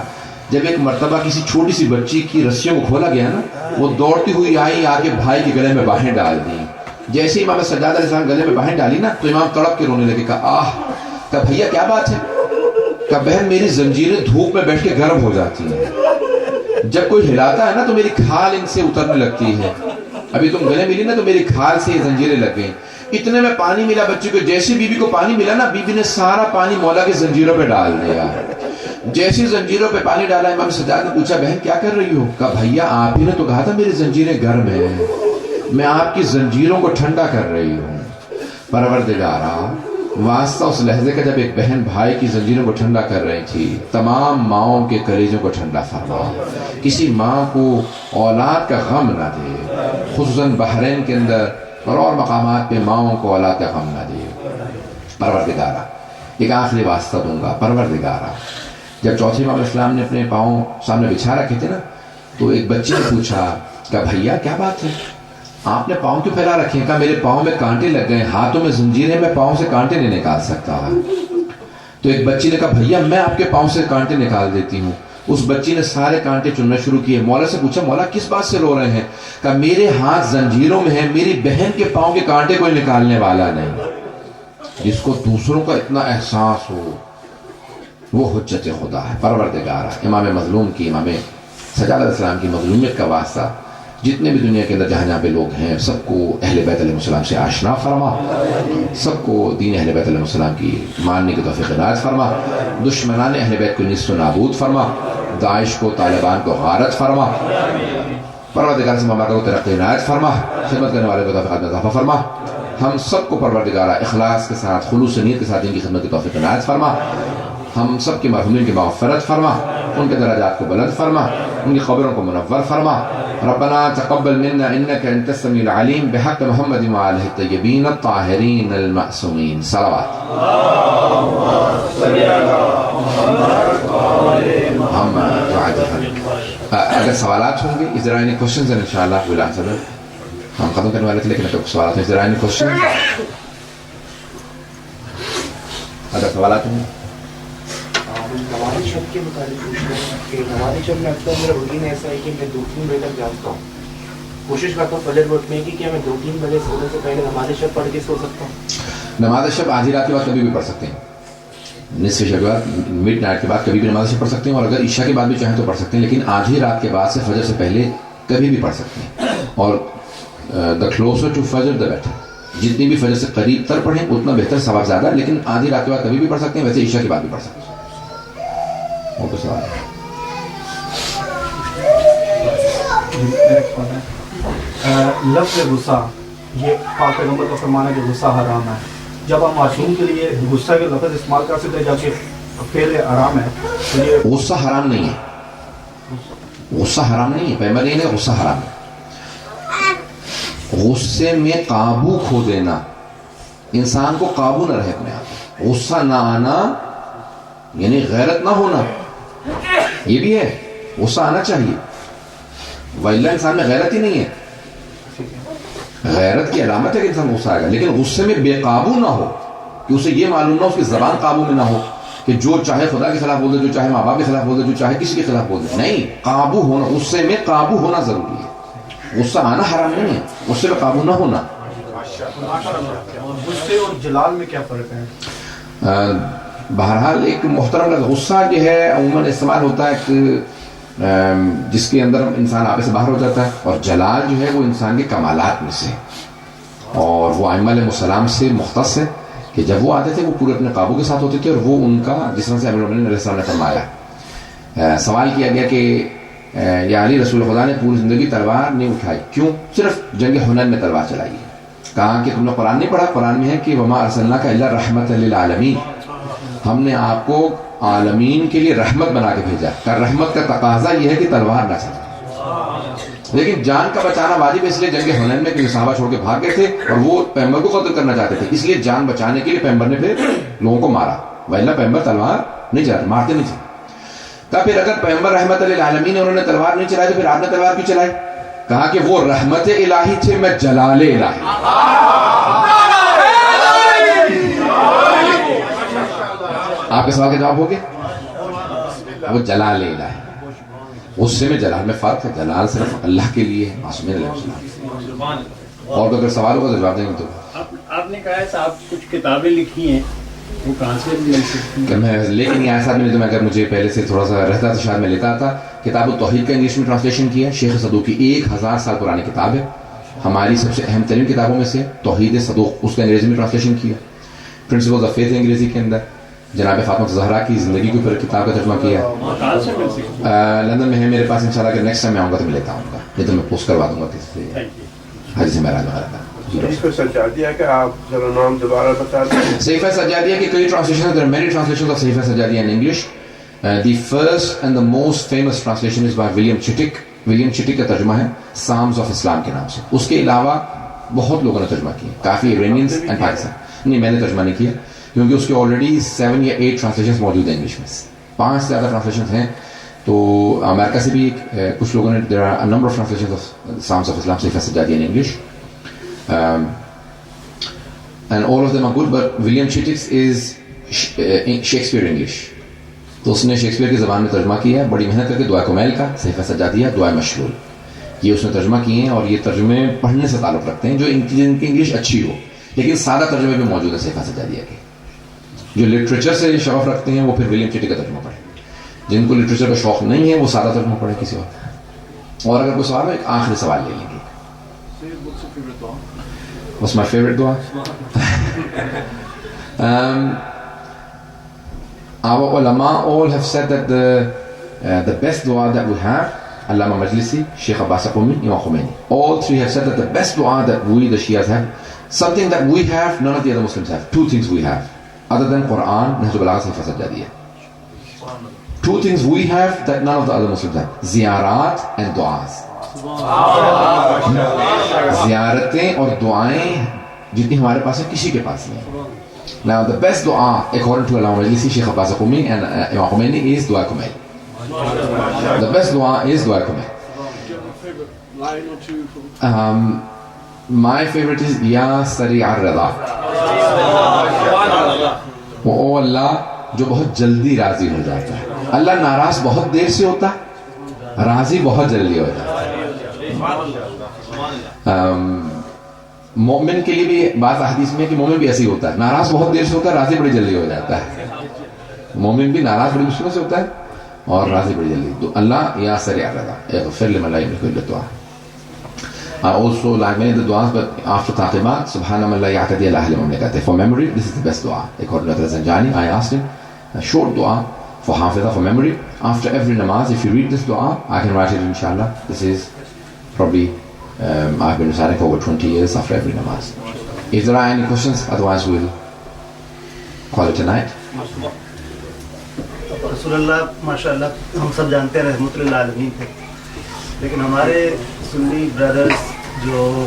جب ایک مرتبہ کسی چھوٹی سی بچی کی رسیوں کو کھولا گیا نا, وہ دوڑتی ہوئی آئی, آ کے بھائی کے گلے میں باہیں ڈال دی. جیسے امام سجاد علیہ السلام گلے میں باہیں ڈالی نا تو امام تڑپ کے رونے لگے. کہا آہ, کہا بھیا کیا بات ہے؟ کہا بہن میری زنجیریں دھوپ میں بیٹھ کے گرم ہو جاتی ہیں, جب کوئی ہلاتا ہے نا تو میری کھال ان سے اترنے لگتی ہے. ابھی تم گلے ملی نا تو میری کھال سے یہ زنجیریں لگ گئیں. اتنے میں پانی ملا بچی کو, جیسے بی بی کو پانی ملا نا بی بی نے سارا پانی مولا کے زنجیروں پہ ڈال دیا. جیسی زنجیروں پہ پانی ڈالا امام سجاد نے پوچھا بہن کیا کر رہی ہو؟ کہا بھیا آپ ہی نے تو کہا تھا میری زنجیریں گرم ہیں, میں آپ کی زنجیروں کو ٹھنڈا کر رہی ہوں. پروردگارہ واسطہ اس لہجے کا جب ایک بہن بھائی کی زنجیروں کو ٹھنڈا کر رہی تھی, تمام ماؤں کے کلیجوں کو ٹھنڈا فرما. کسی ماں کو اولاد کا غم نہ دے, خصوصاً بحرین کے اندر اور مقامات پہ ماؤں کو اولاد کا غم نہ دے. پروردگارہ ایک آخری واسطہ دوں گا. پروردگارہ جب چوتھے امام اسلام نے اپنے پاؤں سامنے بچھا رکھے تھے نا تو ایک بچے نے پوچھا کہ بھیا کیا بات ہے، آپ نے پاؤں کیوں پھیلا رکھے؟ کہا میرے پاؤں میں کانٹے لگ گئے، ہاتھوں میں زنجیریں، میں پاؤں سے کانٹے نہیں نکال سکتا۔ تو ایک بچی نے کہا بھیا میں آپ کے پاؤں سے کانٹے نکال دیتی ہوں۔ اس بچی نے سارے کانٹے چننا شروع کیے۔ مولا سے پوچھا مولا کس بات سے رو رہے ہیں؟ کہا میرے ہاتھ زنجیروں میں ہیں، میری بہن کے پاؤں کے کانٹے کوئی نکالنے والا نہیں۔ جس کو دوسروں کا اتنا احساس ہو وہ حجت خدا ہے، پروردگار ہے۔ امام مظلوم کی، امام سجاد علیہ السلام کی مظلومیت کا واسطہ جتنے بھی دنیا کے اندر جہاں جہاں پہ لوگ ہیں سب کو اہل بیت علیہ السلام سے آشنا فرما، سب کو دین اہل بیت علیہ السلام کی ماننے کی توفیق عنایت فرما، دشمنان اہل بیت کو نصف و نابود فرما، داعش کو، طالبان کو غارت فرما، پروردگار سے مملکت کو ترقی عنایت فرما، خدمت کرنے والے کو توفیقات میں اضافہ فرما، ہم سب کو پروردگارہ اخلاص کے ساتھ، خلوص نیت کے ساتھ ان کی خدمت کی توفیق عنایت فرما، ہم سب کے مرحومین کی مغفرت فرما، ان کے درجات کو بلند فرما، ان کی قبروں کو منور فرما۔ ربنا تقبل منا انك انت السميع العليم بحق محمد وآله الطيبين الطاهرين المعصومين صلوات۔ ہم اگر سوالات ہوں گے، is there any questions and inshallah we'll answer them۔ ہم ختم کرنے والے تھے لیکن اگر سوالات ہیں، is there any questions؟ اگر سوالات ہوں گے نماز شب کے متعلق پوچھ رہے ہیں کہ نماز شب میں اکثر میرا روٹین ایسا ہے کہ میں 2-3 بجے تک جاگتا ہوں، کوشش کرتا ہوں فجر وقت میں کہ کیا میں 2-3 بجے سونے سے پہلے نماز شب پڑھ کے سو سکتا ہوں؟ نماز شب آدھی رات کے بعد کبھی بھی پڑھ سکتے ہیں، نصف شب کے بعد، مڈ نائٹ کے بعد کبھی بھی نماز شب پڑھ سکتے ہیں، اور اگر عشاء کے بعد بھی چاہیں تو پڑھ سکتے ہیں، لیکن آدھی رات کے بعد سے فجر سے پہلے کبھی بھی پڑھ سکتے ہیں، اور دا کلوزر ٹو فجر دا بیٹر، جتنی بھی فجر سے قریب تر پڑھیں اتنا بہتر، ثواب زیادہ، لیکن آدھی رات کے بعد کبھی بھی پڑھ سکتے ہیں، ویسے عشاء کے بعد بھی پڑھ سکتے ہیں۔ لفظ غصہ، یہ پاک پیغمبر کا فرمانا ہے کہ غصہ حرام ہے، جب ہم معصوم کے لیے غصہ کے لفظ استعمال کر سکتے ہیں جبکہ فعل حرام ہے تو یہ غصہ حرام نہیں ہے، غصہ حرام نہیں ہے، پیغمبر نہیں ہے غصہ حرام ہے۔ غصے میں قابو کھو دینا، انسان کو قابو نہ رہے اپنے آپ، غصہ نہ آنا یعنی غیرت نہ ہونا، یہ بھی ہے، غصہ آنا چاہیے، وإلا انسان میں غیرت ہی نہیں ہے۔ غیرت کی علامت ہے کہ انسان غصہ آئے گا، لیکن غصے میں بے قابو نہ ہو، کہ اسے یہ معلوم نہ ہو، اس کی زبان قابو میں نہ ہو کہ جو چاہے خدا کے خلاف بول دے، جو چاہے ماں باپ کے خلاف بول دے، جو چاہے کسی کے خلاف بول دے، نہیں، قابو ہونا، غصے میں قابو ہونا ضروری ہے۔ غصہ آنا حرام نہیں ہے، غصے میں قابو نہ ہونا۔ غصے اور جلال میں کیا فرق ہے؟ بہرحال ایک محترم لفظ غصہ جو ہے عموماً استعمال ہوتا ہے کہ جس کے اندر انسان آپے سے باہر ہو جاتا ہے، اور جلال جو ہے وہ انسان کے کمالات میں سے، اور وہ ائمہ علیہ السلام سے مختص ہے کہ جب وہ آتے تھے وہ پورے اپنے قابو کے ساتھ ہوتے تھے، اور وہ ان کا جس طرح سے امیر المومنین علیہ السلام نے فرمایا، سوال کیا گیا کہ یا علی رسول خدا نے پوری زندگی تلوار نہیں اٹھائی، کیوں؟ صرف جنگ حنین میں تلوار چلائی ہے۔ کہا کہ تم نے قرآن نہیں پڑھا؟ قرآن میں ہے کہ وما ارسلناک الا رحمۃ للعالمین، ہم نے آپ کو عالمین کے لیے رحمت بنا کے بھیجا۔ کہ رحمت کا تقاضا یہ ہے کہ تلوار نہ چلائے، لیکن جان کا بچانا واجب ہے، اس لیے جنگ حنین میں کہ صحابہ چھوڑ کے بھاگ گئے تھے اور وہ پیغمبر کو قتل کرنا چاہتے تھے، اس لیے جان بچانے کے لیے پیغمبر نے پھر لوگوں کو مارا، وإلا پیغمبر تلوار نہیں چلاتے، مارتے نہیں تھے۔ کہا پھر اگر پیغمبر رحمت للعالمین ہے، انہوں نے تلوار نہیں چلائی تو پھر آپ نے تلوار کیوں چلائی؟ کہا کہ وہ رحمت الہی تھے، میں جلال الہی۔ آپ کے سوال کا جواب ہو گیا، وہ جلال الہی، غصے میں جلال میں فرق ہے، جلال صرف اللہ کے لیے ہے، معصومین علیہ السلام۔ اور اگر سوال ہوگا تو جواب دیں گے۔ تو آپ نے کہا ہے صاحب کچھ کتابیں لکھی ہیں، وہ کہاں سے مل سکتی ہیں؟ میں لے کے نہیں آیا صاحب، تو میں اگر مجھے پہلے سے تھوڑا سا رہتا تو شاید میں لیتا آتا۔ کتاب التوحید کا انگلش میں ٹرانسلیشن کیا ہے شیخ صدوق کی، 1000 سال پرانی کتاب ہے، ہماری سب سے اہم ترین کتابوں میں سے توحید صدوق، اس کا انگریزی میں ٹرانسلیشن کیا۔ پرنسپلز آف فیتھ انگریزی کے اندر جناب فاطمہ زہرا کی زندگی کے اوپر کتاب کا ترجمہ کیا ہے، لندن میں ہے میرے پاس، انشاءاللہ اگر نیکسٹ ٹائم میں آؤں گا تو میں لیتا ہوں گا، نہیں تو میں پوسٹ کروا دوں گا کسی سے، حاجی سے معراج وغیرہ کا۔ صحیفہ سجادیہ کا آپ ذرا نام دوبارہ بتا دیں۔ صحیفہ سجادیہ کی کئی translation, there are many translations of Sahifa سجادیہ in English. The first and the most famous translation is by William Chittick. William Chittick کا ترجمہ ہے Psalms of Islam کے نام سے، اس کے علاوہ بہت لوگوں نے ترجمہ کیا، کافی ایرانینز اینڈ پاکستان۔ نہیں، میں نے ترجمہ نہیں کیا کیونکہ اس کے آلریڈی 7 یا 8 ٹرانسلیشنز موجود ہیں انگلش میں۔ 5 سے زیادہ ٹرانسلیشن ہیں. تو امریکہ سے بھی کچھ لوگوں نے there are a number of translations of the Psalms of Islam Sahifa سجادیہ in English. And all of them are good, but William Chittick's is Shakespeare English. تو اس نے شیکسپیئر کی زبان میں ترجمہ کیا ہے بڑی محنت کر کے. دعائے کمیل کا صحیفہ سجادیہ, دعائے مشلول, یہ اس نے ترجمہ کیے ہیں, اور یہ ترجمے پڑھنے سے تعلق رکھتے ہیں جو جن کی انگلش اچھی ہو, لیکن سادہ ترجمے بھی موجود ہے صحیفہ سجادیہ کے. جو لٹریچر سے شوق رکھتے ہیں وہ پھر ولیم چٹک کا ترجمہ پڑھیں. جن کو لٹریچر کا شوق نہیں ہے وہ سادہ ترجمہ پڑھیں کسی وقت. اور اگر کوئی سوال ہو, ایک آخری سوال لے لیں گے. What's my favorite dua? Our ulama all have said that the best dua that we have, Allama Majlisi, Sheikh Abbas Qumi, Imam Khomeini, all three have said that the best dua that we the Shias have, something that we have none of the other Muslims have. 2 things we have other than Quran, Nahjul Balagha, Sahifah Sajadiyya. 2 things we have that none of the other Muslims have: ziyarat and du'as. زیارتیں اور دعائیں جتنی ہمارے پاس ہیں کسی کے پاس نہیں. Now the best dua according to Allama Majlisi, Sheikh Abbas Qumi and Imam Khomeini is dua kumail. The best dua is dua kumail. My favorite is Ya Sari Ar-Raza. او اللہ جو بہت جلدی راضی ہو جاتا ہے. اللہ ناراض بہت دیر سے ہوتا ہے, راضی بہت جلدی ہو جاتا ہے. مومن کے لیے بھی بعض احادیث میں کہ مومن بھی ایسے ہی ہوتا ہے, ناراض بہت دیر سے ہوتا ہے, راضی بڑی جلدی ہو جاتا ہے. مومن بھی ناراض بڑی مشکل سے ہوتا ہے اور راضی بڑی جلدی. تو اللہ یا سر رضا اغفر لمن لا یملک الا الدعاء. I also like many of the du'as, but after taqibat, subhana man la ya'tadi ala ahli mamlakati. For memory, this is the best dua. According to Zanjani, I asked him a short dua for hafidah, for memory. After every namaz, if you read this dua, I can write it inshallah. This is probably I've been reciting for over 20 years after every namaz. If there are any questions, otherwise we'll call it a night. رسول اللہ ماشاء اللہ ہم سب جانتے ہیں رحمۃ اللہ علیہ تھے, لیکن ہمارے سنی برادرز جو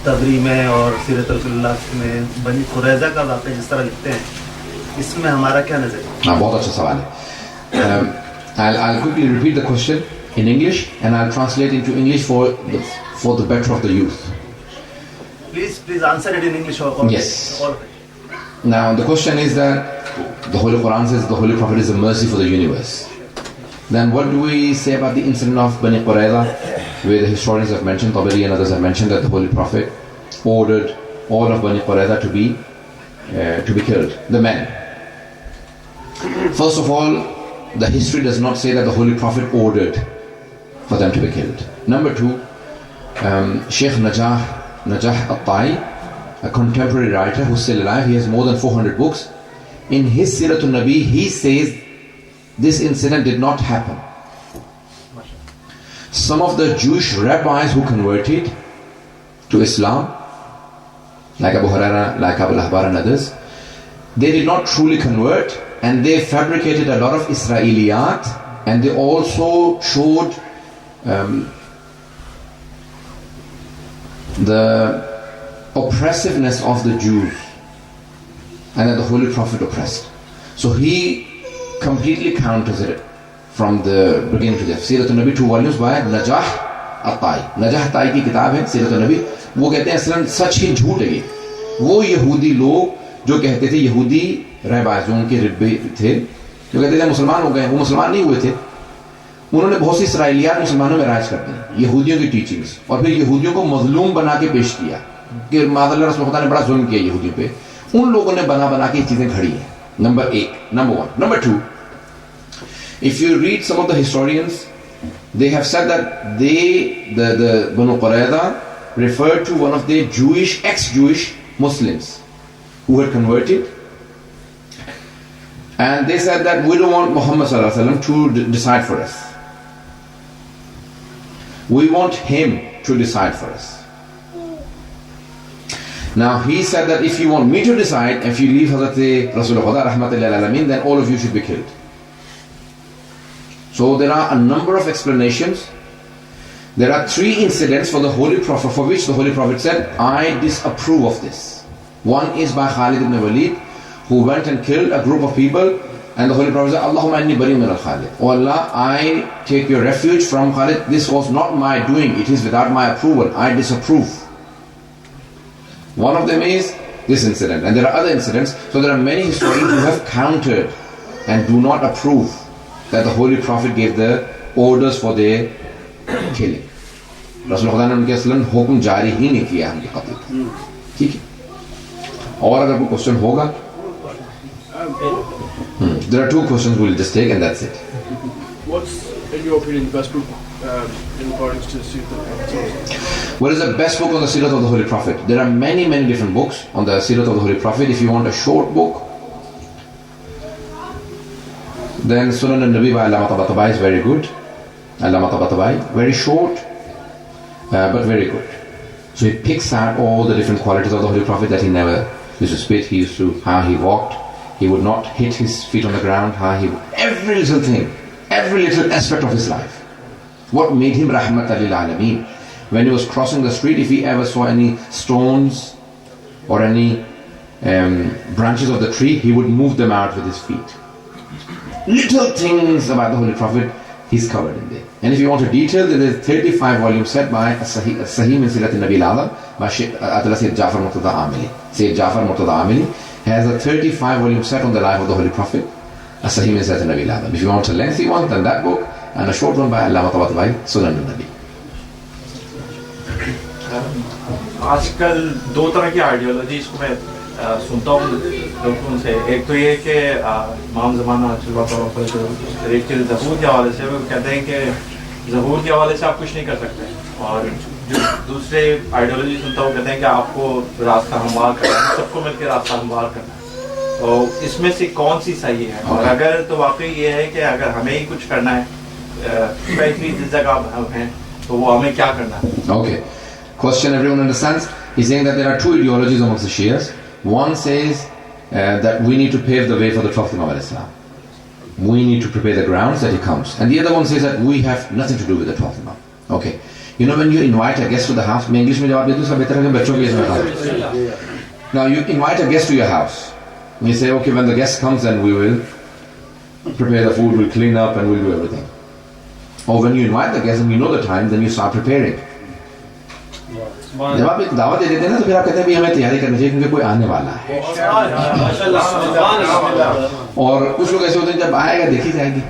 تبری میں اور سیرت رسول اللہ میں بنی قریظہ کا واقعہ جس طرح لکھتے ہیں, اس میں ہمارا کیا نظر ہے؟ بہت اچھا سوال ہے. I'll quickly repeat the question in English and I'll translate into English for the better of the youth. Please answer it in English. Yes. Now the question is that the Holy Quran says the Holy Prophet is a mercy for the universe. Then what do we say about the incident of Bani Qurayza, where the historians have mentioned, Tabari and others have mentioned that the Holy Prophet ordered all of Bani Qurayza to be killed, the men. First of all, the history does not say that the Holy Prophet ordered for them to be killed. Number 2, Sheikh Najah At-Tai, a contemporary writer who's still alive, he has more than 400 books. In his Siratul Nabi, he says this incident did not happen. Some of the Jewish rabbis who converted to Islam, like Abu Huraira, like Abu Lahbar and others, they did not truly convert, and they fabricated a lot of Israeliyat, and they also showed the oppressiveness of the Jews and that the Holy Prophet oppressed. So he completely counters it from the beginning to the end. Siratul Nabi, 2 volumes by Najah At-Tai. Najah At-Tai کی کتاب ہے Siratul Nabi. وہ کہتے ہیں اصلاً سچ ہی جھوٹ ہے. وہ یہودی لوگ جو کہتے تھے, یہودی رہبائز جو ان کے ربے تھے, جو کہتے تھے مسلمان ہو گئے, وہ مسلمان نہیں ہوئے تھے. انہوں نے بہت سی اسرائیلیات مسلمانوں میں رائج کر دی, یہودیوں کی ٹیچنگز, اور پھر یہودیوں کو مظلوم بنا کے پیش کیا کہ معاذ اللہ رسول خدا نے بڑا ظلم کیا یہودیوں پہ. ان لوگوں نے بنا کے یہ چیزیں گھڑی ہیں. Number 1. Number 2, if you read some of the historians, they have said that the Banu Qurayza referred to one of their ex-Jewish Muslims who had converted, and they said that we don't want Muhammad sallallahu alaihi wasallam to decide for us. We want him to decide for us. Now he said that if you want me to decide, if you leave Hazrat Rasulullah rahmatullahi alayhi, then all of you should be killed. So there are a number of explanations. There are 3 incidents for the Holy Prophet for which the Holy Prophet said, I disapprove of this. One is by Khalid ibn Walid, who went and killed a group of people And the Holy Prophet said, Allahumma inni bari min al-Khalid. Oh Allah, I take your refuge from Khalid. This was not my doing. It is without my approval. I disapprove. One of them is this incident. And there are other incidents. So there are many historians who have countered and do not approve that the Holy Prophet gave the orders for their killing. رسول خدا نے ان کے اصلاً حکم جاری ہی نہیں کیا ان کے قتل کا. ٹھیک ہے. اور اگر کوئی کوشچن ہوگا. There are 2 questions we'll just take and that's it. What's, in your opinion, the best book in accordance to the Seerah of the Prophet? What is the best book on the Seerah of the Holy Prophet? There are many different books on the Seerah of the Holy Prophet. If you want a short book, then Sunan al-Nabi by Allama Tabatabai is very good. Allama Tabatabai, very short, but very good. So he picks out all the different qualities of the Holy Prophet, that he never used to spit, he used to, how he walked, he would not hit his feet on the ground, how he, every little thing, every little aspect of his life. What made him Rahmatan lil Alameen? When he was crossing the street, if he ever saw any stones or any branches of the tree, he would move them out with his feet. Little things about the Holy Prophet, he's covered in there. And if you want a detail, there is a 35-volume set by Sahih min Sirat al-Nabi al-Azam by Sayyid Jafar Murtada Amili. Sayyid Jafar Murtada Amili has a 35-volume set on the life of the Holy Prophet, Sahih min Sirat al-Nabi al-Azam. If you want a lengthy one, then that book, and a short one by Allama Tabatabai, Sunan al-Nabi. آج کل 2 طرح کی آئیڈیالوجیز کو میں سنتا ہوں لوگوں سے. ایک تو یہ کہ امام زمانہ ایک چیز ظہور کے حوالے سے وہ کہتے ہیں کہ ظہور کے حوالے سے آپ کچھ نہیں کر سکتے, اور جو دوسرے آئیڈیالوجی سنتا ہوں کہتے ہیں کہ آپ کو راستہ ہموار کرنا ہے, سب کو مل کے راستہ ہموار کرنا ہے. تو اس میں سے کون سی صحیح ہے, اور اگر تو واقعی یہ ہے کہ اگر ہمیں ہی کچھ کرنا ہے اسپیشلی جس جگہ ہم ہیں تو وہ ہمیں کیا کرنا ہے. Okay. Question everyone understands? He's saying that there are 2 ideologies amongst the Shias. One says that we need to pave the way for the Prophet Muhammad Islam. We need to prepare the grounds that he comes. And the other one says that we have nothing to do with the Prophet Muhammad. Okay. You know, when you invite a guest to the house, English mein jawab detu, better hai bachon ke isme kha. Now you invite a guest to your house. You say, okay, when the guest comes, then we will prepare the food, we'll clean up, and we'll do everything. Or when you invite the guest and you know the time, then you start preparing. جب آپ ایک دعوت دے دیتے ہیں نا تو پھر آپ کہتے ہیں ہمیں تیاری کرنی چاہیے کیونکہ کوئی آنے والا ہے. اور کچھ لوگ ایسے ہوتے ہیں جب آئے گا دیکھی جائے گی.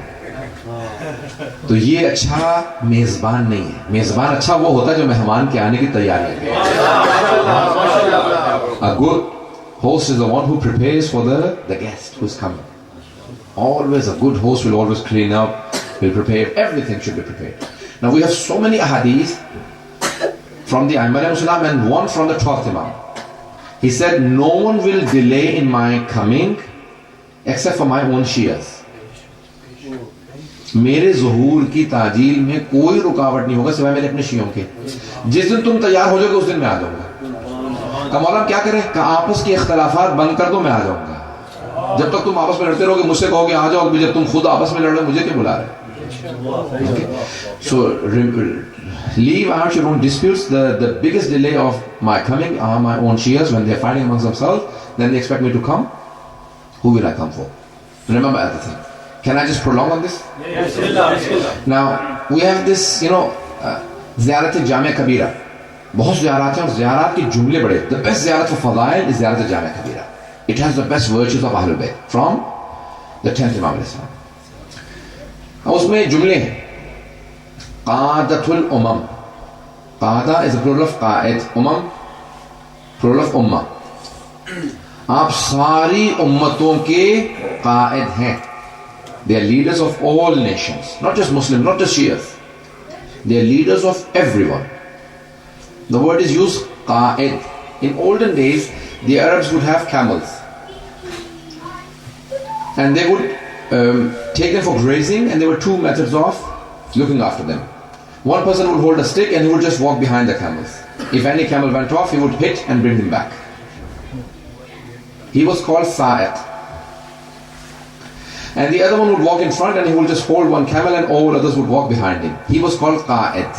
تو یہ اچھا میزبان نہیں ہے. میزبان اچھا وہ ہوتا ہے جو مہمان کے آنے کی تیاری کرے. A good host is the one who prepares for the guest who is coming. Always a good host will always clean up, will prepare, everything should be prepared. Now we have so many ahadith from the Imam and one from the 12th Imam. He said, no one will delay in my coming except for my own Shias. میرے ظہور کی تعجیل میں کوئی رکاوٹ نہیں ہوگا سوائے میرے اپنے شیعوں کے. جس دن تم تیار ہو جاؤ گے اس دن میں آ جاؤں گا. کہ مولانا کیا کریں, کہ آپس کے اختلافات بند کر دو, میں آ جاؤں گا. جب تک تم آپس میں لڑتے رہو گے مجھ سے کہو گے آ جاؤ, جب تم خود آپس میں لڑ رہے مجھے کیوں بلا رہے. So leave out your own disputes. The biggest delay of my coming are my own Shias. When they are fighting amongst themselves, then they expect me to come. Who will I come for? Remember everything. Can I just prolong on this? Yes. Now we have this, ziyarat-e-Jami' Kabira. بہت زیارات ہیں اور زیارات کے جملے بڑے. The best زیارت for فضائل is ziyarat-e-Jami' Kabira. It has the best virtues of Ahlul Bayt from the 10th Imam al-Islam. اس میں جملے ہیں. قادت الامم. قادہ is a plural of Quaid. Um plural of امہ. آپ ساری امتوں کے قائد ہیں. They are leaders of all nations, not just Muslims, not just Shias. They are leaders of everyone. The word is used qa'id. In olden days, the Arabs would have camels, and they would take them for grazing, and there were 2 methods of looking after them. One person would hold a stick and he would just walk behind the camels. If any camel went off, he would hit and bring him back. He was called sa'iq. And the other one would walk in front and he would just hold one camel and all others would walk behind him. He was called qa'id.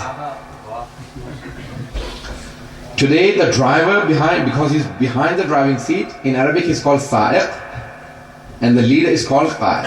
Today the driver behind, because he's behind the driving seat, in Arabic he's called sa'iq. and the leader is called Qaid.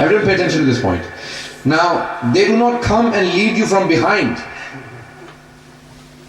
Everyone pay attention to this point. Now they do not come and lead you from behind.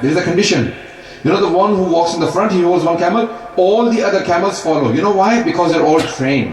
There is a condition. You know, the one who walks in the front, he holds one camel, all the other camels follow. You know why? Because they're all trained.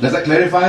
Does that clarify?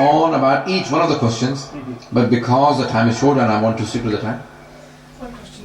on about each one of the questions, but because the time is short and I want to stick to the time. One question.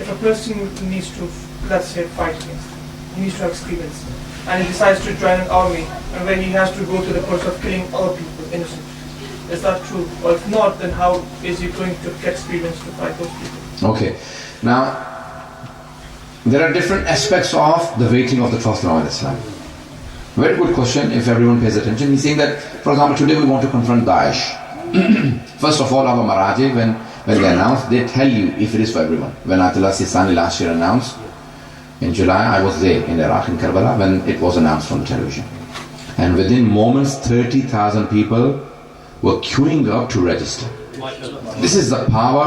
if a person needs to, let's say, fight against, he needs to have experience, and he decides to join an army, and when he has to go to the process of killing other people, innocent. Is that true? Or if not, then how is he going to get experience to fight those people? Okay. Now, there are different aspects of the waiting of the Prophet of Islam. Very good question if everyone pays attention. He's saying that, for example, today we want to confront Daesh. First of all, our Maraji, when they announce, they tell you if it is for everyone. When Ayatollah Sistani last year announced, in July, I was there in Iraq, in Karbala, when it was announced on television. And within moments, 30,000 people were queuing up to register. This is the power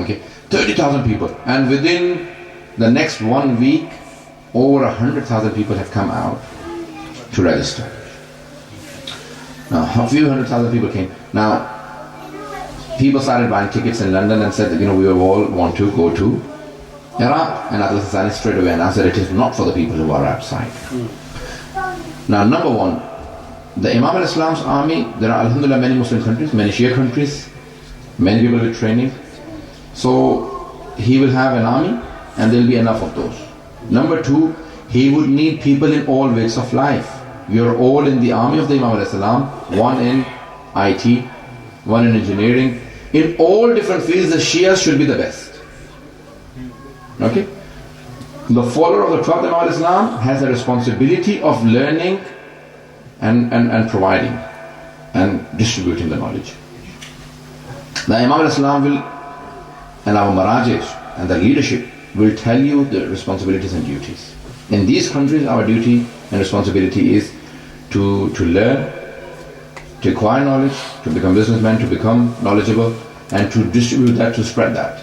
Okay, 30,000 people, and within the next 1 week, over 100,000 people have come out to register. Now, a few 100,000 people came. Now, people started buying tickets in London and said that, you know, we all want to go to Iraq. And Ayatollah Sistani straight away announced that it is not for the people who are outside. Now, number one, the Imam al-Islam's army, there are alhamdulillah many Muslim countries, many Shia countries, many people with training. So, he will have an army and there will be enough of those. Number two, he would need people in all walks of life. We are all in the army of the Imam al-Islam, one in IT, one in engineering. In all different fields, the Shias should be the best. Okay? The follower of the Prophet Imam al-Islam has a responsibility of learning and providing and distributing the knowledge. The Imam al-Islam will, and our Marajis and the leadership will tell you the responsibilities and duties. In these countries, our duty and responsibility is to learn, to acquire knowledge, to become businessmen, to become knowledgeable, and to distribute that, to spread that.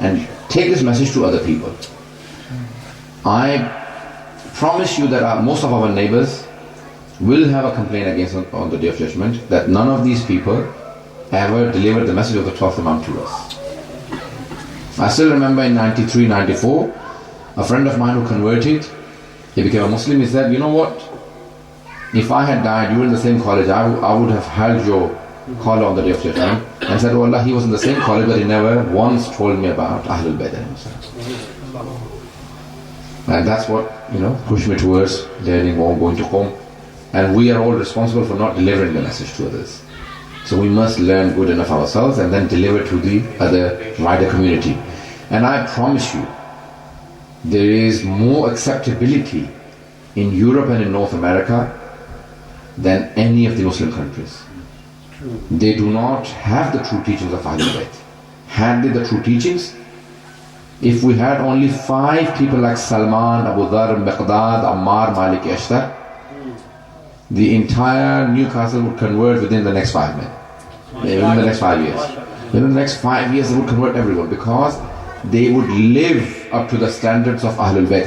and take this message to other people. I promise you that most of our neighbors will have a complaint against on the Day of Judgment that none of these people ever delivered the message of the 12th Imam to us. I still remember in 93, 94, a friend of mine who converted, he became a Muslim. He said, you know what? If I had died, you were in the same college, I would have held your collar on the Day of Judgment. And I said, oh Allah, he was in the same college, but he never once told me about Ahlul Bayt himself. And that's what, pushed me towards learning more, going to home. And we are all responsible for not delivering the message to others. So we must learn good enough ourselves and then deliver to the other wider community. And I promise you, there is more acceptability in Europe and in North America than any of the Muslim countries. They do not have the true teachings of Ahlul Bayt. had they the true teachings, if we had only 5 people like Salman, Abu Dhar, Miqdad, Ammar, Malik, Ashtar, the entire Newcastle would convert within the next 5 minutes. Within the next 5 years. Within the next 5 years, they would convert everyone because they would live up to the standards of Ahlul Bayt.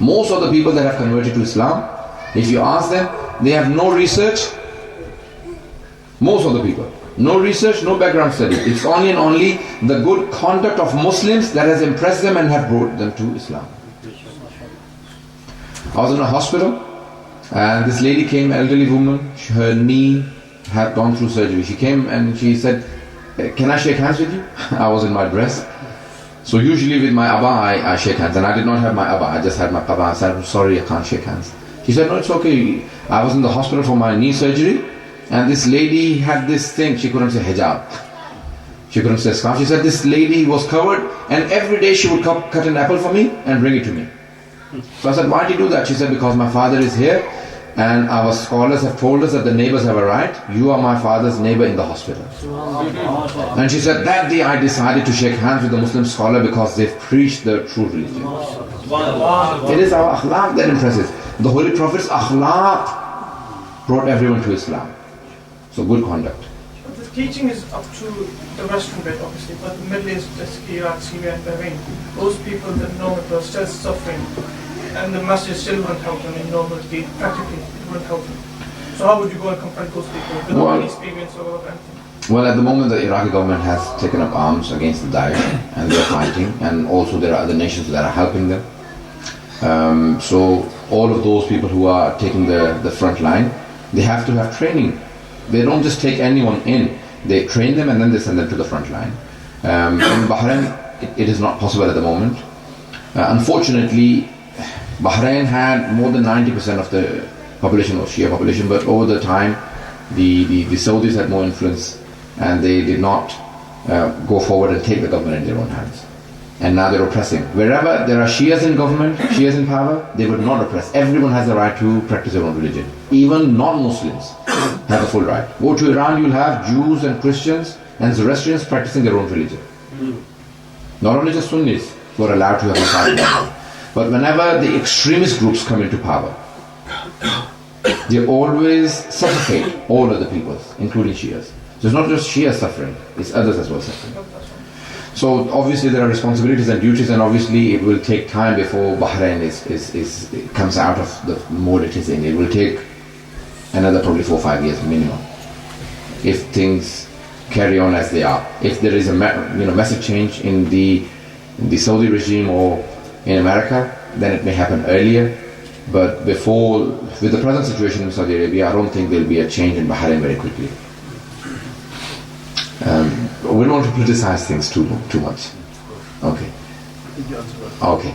Most of the people that have converted to Islam, if you ask them, they have no research. Most of the people. No research, no background study. It's only and only the good conduct of Muslims that has impressed them and have brought them to Islam. I was in a hospital and this lady came, elderly woman, her knee had gone through surgery. She came and she said, can I shake hands with you? I was in my dress. So usually with my abba I shake hands, and I did not have my abba, I just had my abba. I said, I'm sorry, I can't shake hands. She said, no, it's okay. I was in the hospital for my knee surgery. And this lady had this thing, she couldn't say hijab. She couldn't say scarf. She said this lady was covered and every day she would cut an apple for me and bring it to me. So I said, why did you do that? She said, because my father is here and our scholars have told us that the neighbors have a right. You are my father's neighbor in the hospital. And she said, that day I decided to shake hands with the Muslim scholar because they've preached the true religion. It is our akhlaq that impresses. The Holy Prophet's akhlaq brought everyone to Islam. So good conduct. But the teaching is up to the Western bit, obviously, but the Middle East, Iraq, Syria, and Bahrain, those people that know it are still suffering, and the masjid still won't help them in normality, practically, it won't help them. So how would you go and confront those people without any experience or anything? Well, at the moment the Iraqi government has taken up arms against the Daesh and they're fighting, and also there are other nations that are helping them. So all of those people who are taking the front line, they have to have training. They don't just take anyone in. They train them and then they send them to the front line. In Bahrain, it is not possible at the moment. Unfortunately, Bahrain had more than 90% of the population was Shia population, but over the time, the Saudis had more influence and they did not go forward and take the government in their own hands. And now they're oppressing. Wherever there are Shias in government, Shias in power, they would not oppress. Everyone has the right to practice their own religion. Even non-Muslims have the full right. Go to Iran, you'll have Jews and Christians and Zoroastrians practicing their own religion. Not only just Sunnis who are allowed to have a side. But whenever the extremist groups come into power, they always suffocate all other peoples, including Shias. So it's not just Shias suffering, it's others as well suffering. So obviously there are responsibilities and duties, and obviously it will take time before Bahrain comes out of the mode it is in. It will take another probably 4 or 5 years minimum, if things carry on as they are. If there is a massive change in the Saudi regime or in America, then it may happen earlier. But before, with the present situation in Saudi Arabia, I don't think there will be a change in Bahrain very quickly. We don't want to politicize things too much. Okay. Okay.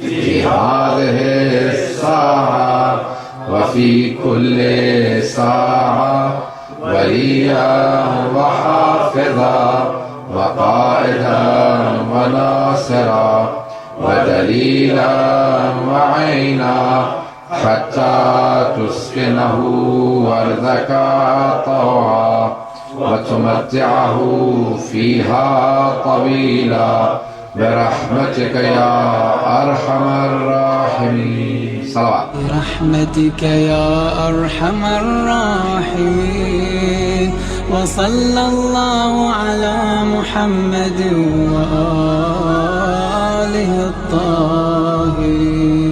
في هذه الساعة وفي كل ساعة وليا وحافظا وقائدا وناصرا ودليلا وعينا حتى تسكنه أرضك طوعا وتمتعه فيها طويلا برحمتك يا أرحم الراحمين. صلوات. برحمتك يا أرحم الراحمين. وصلى الله على محمد وآله الطاهرين.